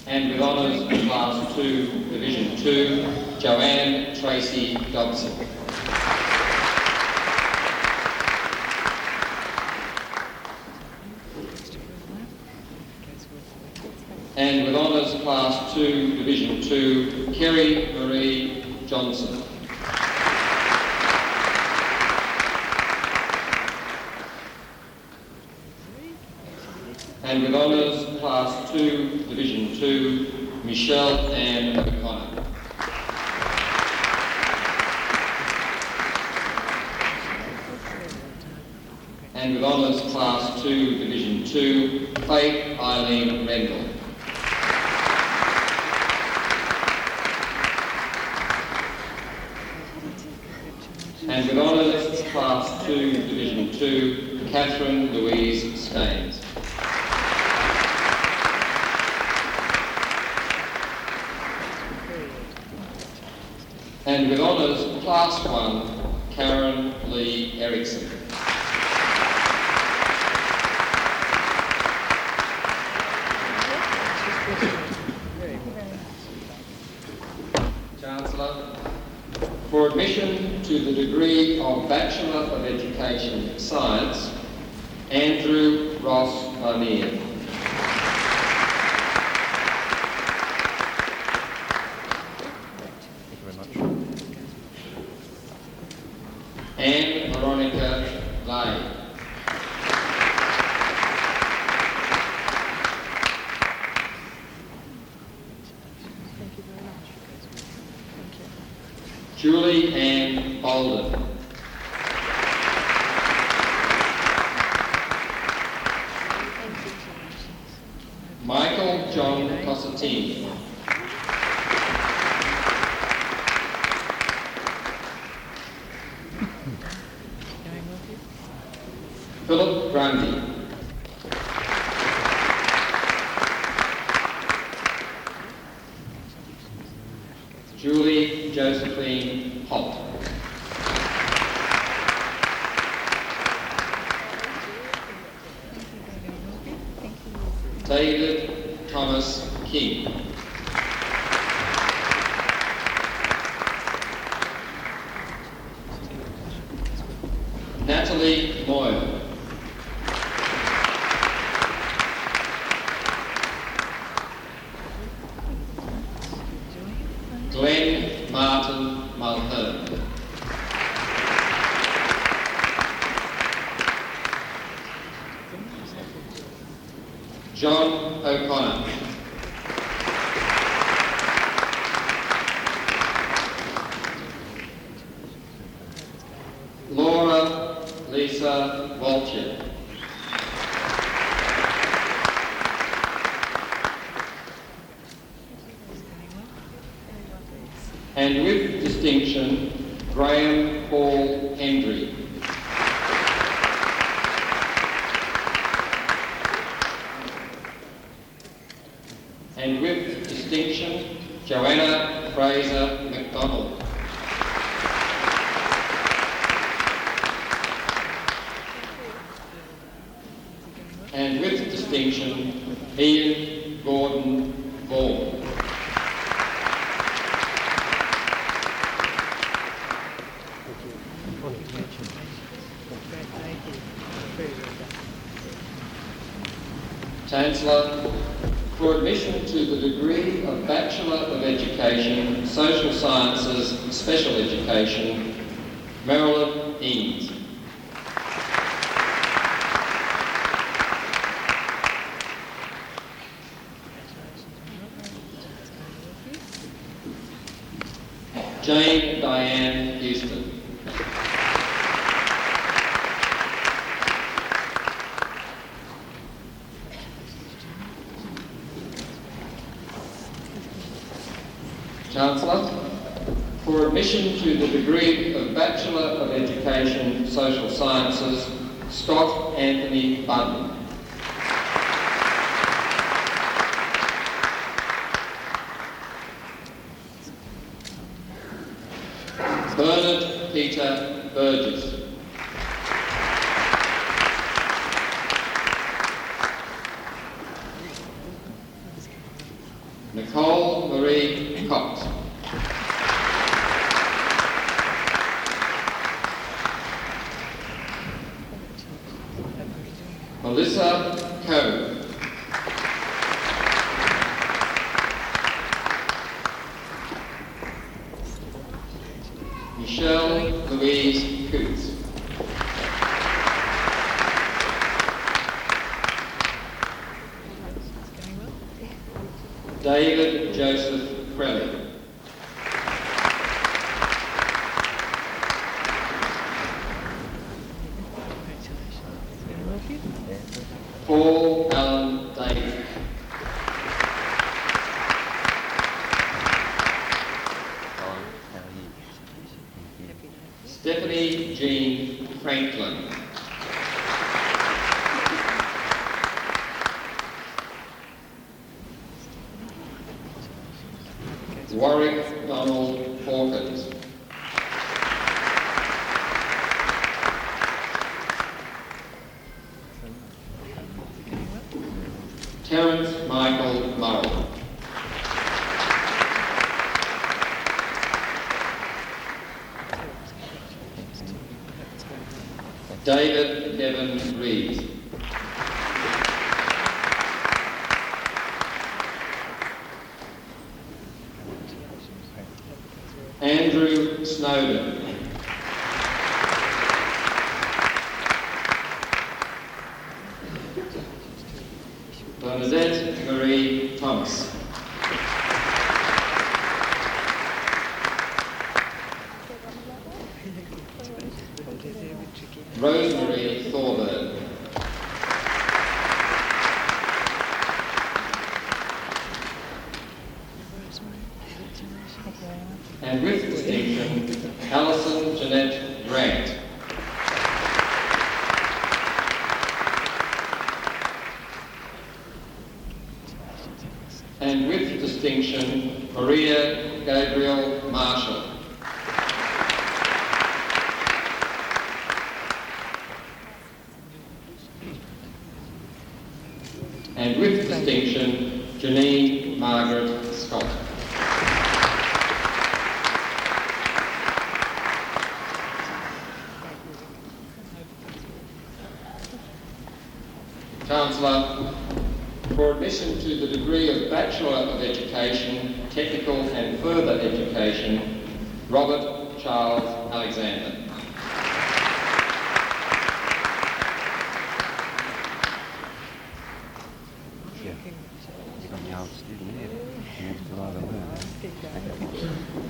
And with honours, Class 2, Division 2, Joanne Tracy Dobson. Class 2, Division 2, Kerry Marie Johnson. And with honours, Class 2, Division 2, Michelle Ann O'Connor. And with honours, Class 2, Division 2, Faith Eileen Rendell. And with honours, Class 2, Division 2, Catherine Louise Staines. And with honours, Class 1, Karen Lee Erickson. Chancellor, for admission to the degree of Bachelor of Education Science, Andrew Ross O'Neill. Anne Veronica Lay. Julie Ann Bolden. Michael John Cossettini. Philip Grundy. Julie Josephine Holt. David Thomas King. Natalie Moyle. Glenn Martin Mulhern. John O'Connor. Laura Lisa Walcher. And with distinction, Graham Paul Hendry. And with distinction, Joanna Fraser McDonald. And with distinction, Ian Gordon Vaughan. Chancellor, for admission to the degree of Bachelor of Education, Social Sciences, Special Education, Marilyn Eames. Jane Diane Houston. Chancellor, for admission to the degree of Bachelor of Education, Social Sciences, Scott Anthony Budden. Bernard Peter Burgess. Nicole Marie Cox. Melissa Coe. David Joseph Crelly. Paul Allen David. Stephanie Jean Franklin. Warwick Donald Hawkins. Terence Michael Murrell. David Kevin Reeves. Andrew Snowden. Bernadette Marie Thomas. Rosemary Thorburn. And with distinction, Alison Jeanette Grant. And with distinction, Maria Gabriel Marshall. And with distinction, Janine Margaret Scott. Chancellor, for admission to the degree of Bachelor of Education, Technical and Further Education, Robert Charles Alexander.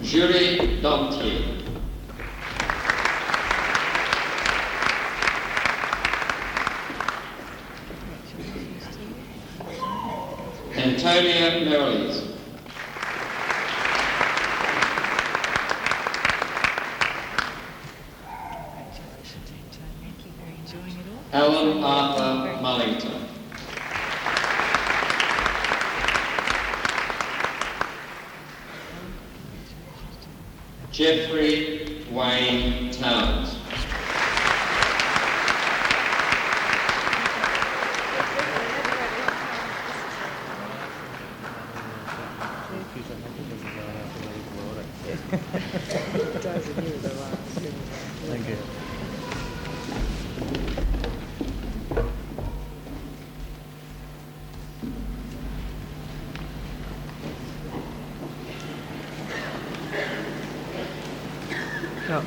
Jury Domtier. Antonia Merriles. Alan Arthur Mullington. Jeffrey Wayne Towns. Thank you. Well,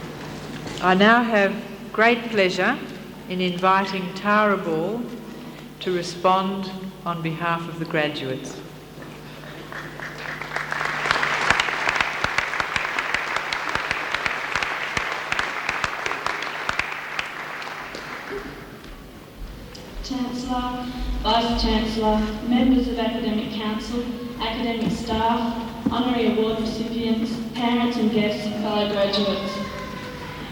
I now have great pleasure in inviting Tara Ball to respond on behalf of the graduates. Chancellor, Vice-Chancellor, members of Academic Council, academic staff, honorary award recipients, parents and guests, fellow graduates.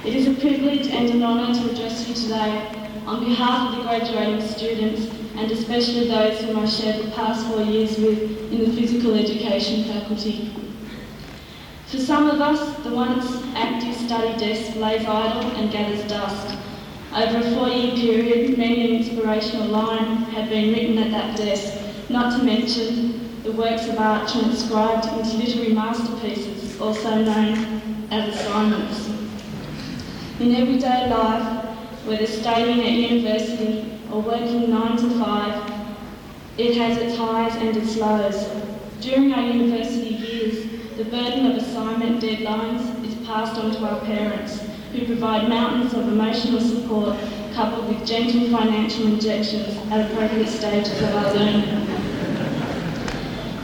It is a privilege and an honour to address you today on behalf of the graduating students and especially those whom I shared the past 4 years with in the Physical Education faculty. For some of us, the once active study desk lays idle and gathers dust. Over a 4-year period, many an inspirational line had been written at that desk, not to mention the works of art transcribed into literary masterpieces, also known as assignments. In everyday life, whether studying at university or working 9 to 5, it has its highs and its lows. During our university years, the burden of assignment deadlines is passed on to our parents, who provide mountains of emotional support coupled with gentle financial injections at appropriate stages of our learning.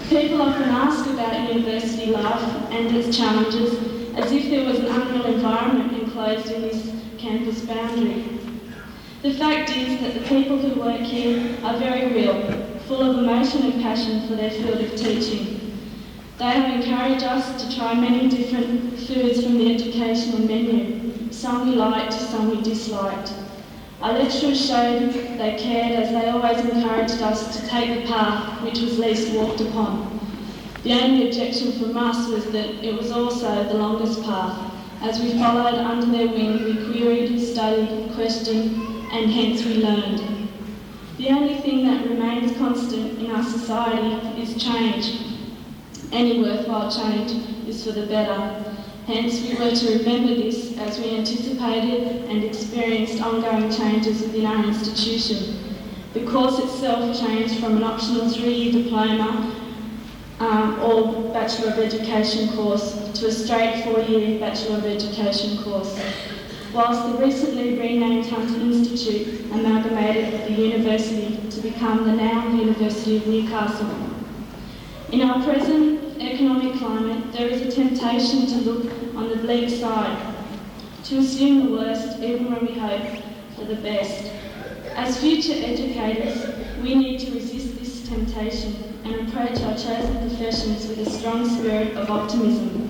People often ask about university life and its challenges as if there was an unreal environment enclosed in this campus boundary. The fact is that the people who work here are very real, full of emotion and passion for their field of teaching. They have encouraged us to try many different foods from the educational menu, some we liked, some we disliked. Our lecturers showed they cared as they always encouraged us to take the path which was least walked upon. The only objection from us was that it was also the longest path. As we followed under their wing, we queried, studied, questioned, and hence we learned. The only thing that remains constant in our society is change. Any worthwhile change is for the better. Hence, we were to remember this as we anticipated and experienced ongoing changes within our institution. The course itself changed from an optional 3-year diploma or Bachelor of Education course to a straight 4-year Bachelor of Education course. Whilst the recently renamed Hunter Institute amalgamated with the university to become the now University of Newcastle. In our present economic climate, there is a temptation to look on the bleak side, to assume the worst even when we hope for the best. As future educators, we need to resist this temptation and approach our chosen professions with a strong spirit of optimism.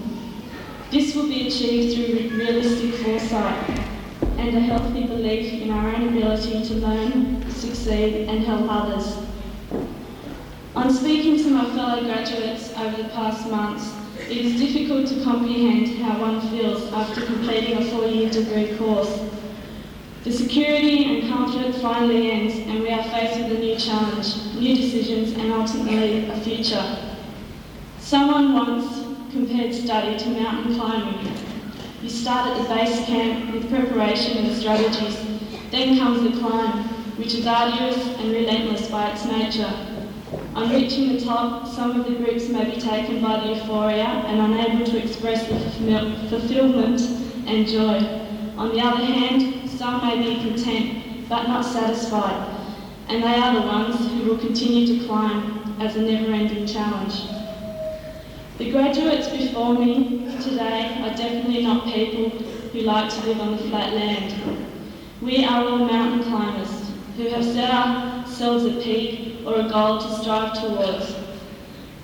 This will be achieved through realistic foresight and a healthy belief in our own ability to learn, succeed and help others. On speaking to my fellow graduates over the past months, it is difficult to comprehend how one feels after completing a 4-year degree course. The security and comfort finally ends and we are faced with a new challenge, new decisions and ultimately a future. Someone once compared study to mountain climbing. You start at the base camp with preparation and strategies, then comes the climb, which is arduous and relentless by its nature. On reaching the top, some of the groups may be taken by the euphoria and unable to express the fulfillment and joy. On the other hand, some may be content but not satisfied, and they are the ones who will continue to climb as a never-ending challenge. The graduates before me today are definitely not people who like to live on the flat land. We are all mountain climbers who have set ourselves a peak or a goal to strive towards.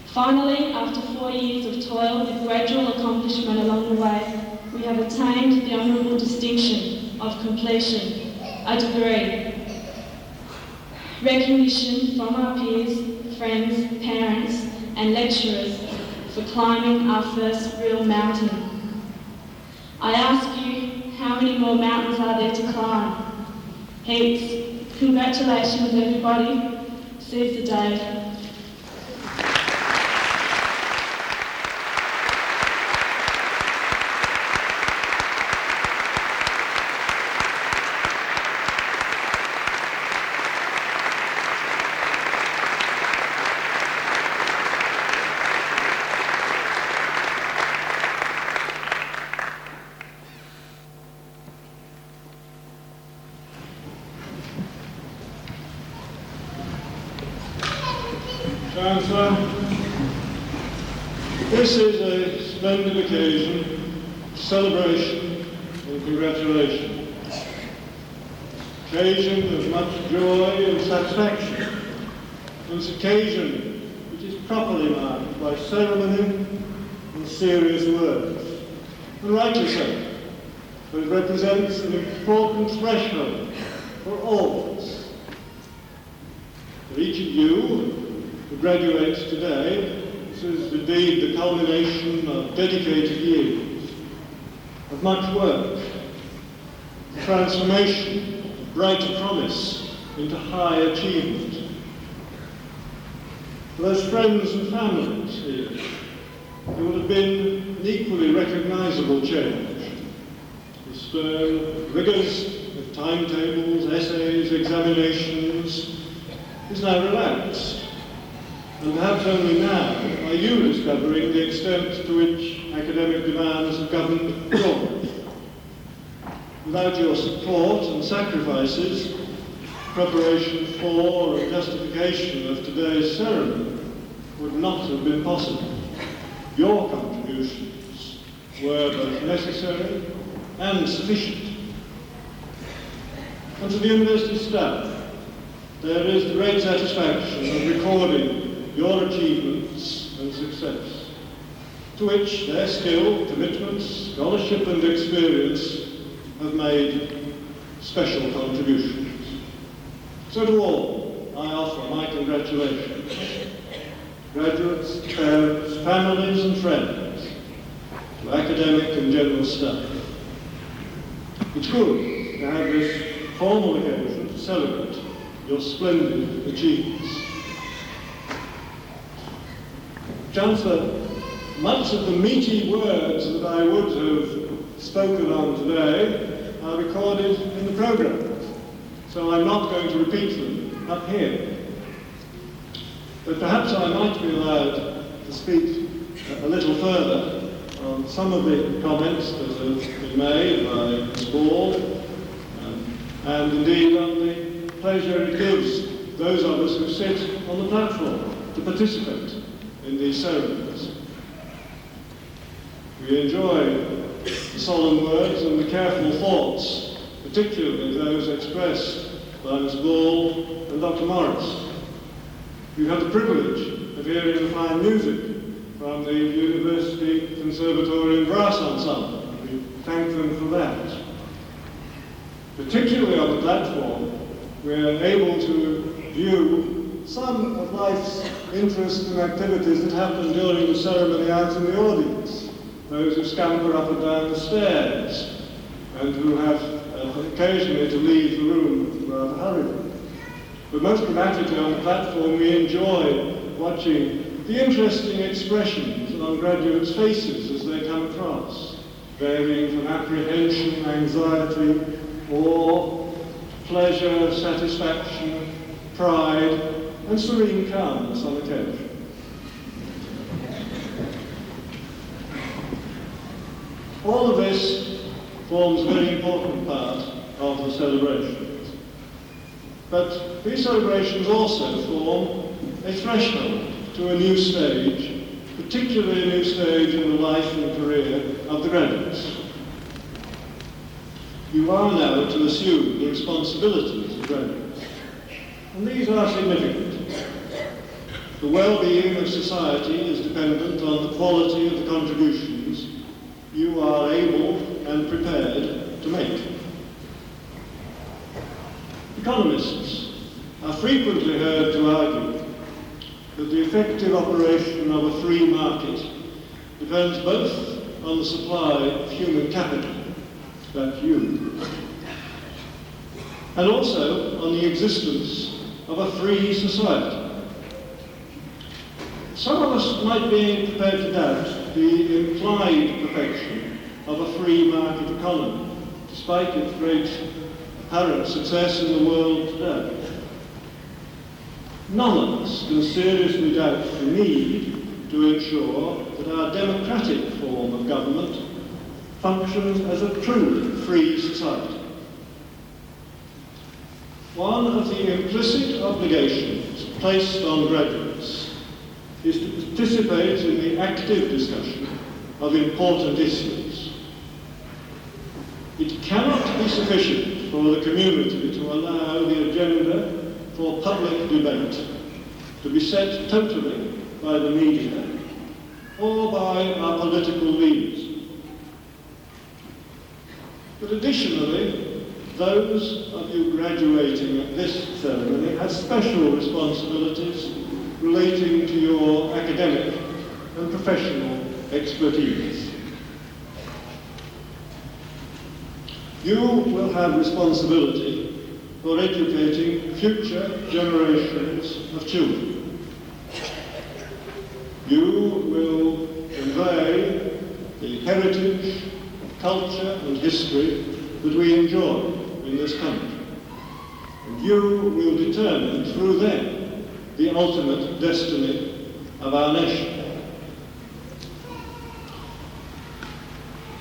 Finally, after 4 years of toil with gradual accomplishment along the way, we have attained the honourable distinction of completion, a degree. Recognition from our peers, friends, parents and lecturers for climbing our first real mountain. I ask you, how many more mountains are there to climb? Heaps. Congratulations everybody. Seize the day. Chancellor, this is a splendid occasion, celebration and congratulation. Occasion of much joy and satisfaction. This occasion which is properly marked by ceremony and serious words, and rightly so, for it represents an important threshold for all of us. For each of you who graduates today, this is indeed the culmination of dedicated years, of much work, of transformation, of brighter promise into high achievement. For those friends and families here, there would have been an equally recognisable change. The stern rigors of timetables, essays, examinations is now relaxed. And perhaps only now are you discovering the extent to which academic demands have governed your life. Without your support and sacrifices, preparation for and justification of today's ceremony would not have been possible. Your contributions were both necessary and sufficient. And to the university staff, there is the great satisfaction of recording your achievements and success, to which their skill, commitment, scholarship and experience have made special contributions. So to all, I offer my congratulations. Graduates, parents, families and friends, to academic and general staff. It's good to have this formal occasion to celebrate your splendid achievements. Chancellor, much of the meaty words that I would have spoken on today are recorded in the programme, so I'm not going to repeat them up here. But perhaps I might be allowed to speak a little further on some of the comments that have been made by Ms. Ball, and indeed on the pleasure it gives those of us who sit on the platform to participate in these ceremonies. We enjoy the solemn words and the careful thoughts, particularly those expressed by Ms. Ball and Dr. Morris. We have the privilege of hearing the fine music from the University Conservatorium and Brass Ensemble. We thank them for that. Particularly on the platform, we are able to view some of life's interests and activities that happen during the ceremony out in the audience. Those who scamper up and down the stairs and who have occasionally to leave the room rather hurriedly. But most dramatically on the platform, we enjoy watching the interesting expressions on graduates' faces as they come across, varying from apprehension, anxiety, awe, pleasure, satisfaction, pride, and serene calmness on occasion. All of this forms a very important part of the celebrations. But these celebrations also form a threshold to a new stage, particularly a new stage in the life and career of the graduates. You are now to assume the responsibilities of graduates, and these are significant. The well-being of society is dependent on the quality of the contributions you are able and prepared to make. Economists are frequently heard to argue that the effective operation of a free market depends both on the supply of human capital, that's you, and also on the existence of a free society. Some of us might be prepared to doubt the implied perfection of a free market economy, despite its great apparent success in the world today. None of us can seriously doubt the need to ensure that our democratic form of government functions as a truly free society. One of the implicit obligations placed on graduates is to participate in the active discussion of important issues. It cannot be sufficient for the community to allow the agenda for public debate to be set totally by the media or by our political leaders. But additionally, those of you graduating at this ceremony have special responsibilities relating to your academic and professional expertise. You will have responsibility for educating future generations of children. You will convey the heritage, culture and history that we enjoy in this country. And you will determine through them the ultimate destiny of our nation.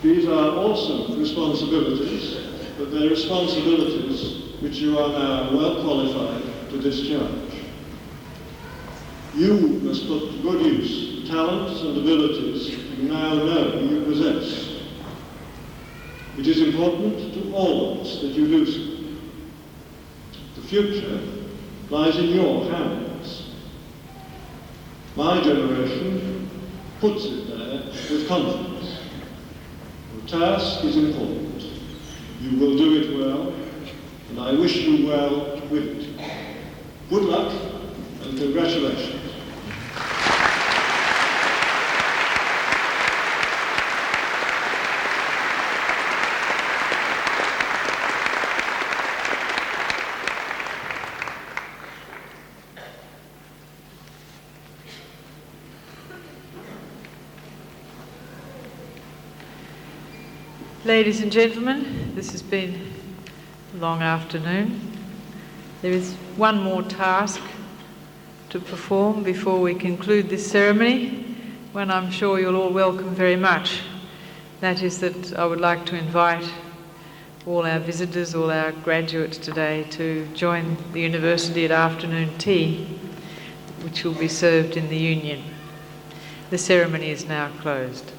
These are awesome responsibilities, but they're responsibilities which you are now well qualified to discharge. You must put to good use the talents and abilities you now know you possess. It is important to all of us that you do so. The future lies in your hands. My generation puts it there with confidence. Your task is important. You will do it well, and I wish you well with it. Good luck and congratulations. Ladies and gentlemen, this has been a long afternoon. There is one more task to perform before we conclude this ceremony, one I'm sure you'll all welcome very much. That is that I would like to invite all our visitors, all our graduates today to join the university at afternoon tea, which will be served in the Union. The ceremony is now closed.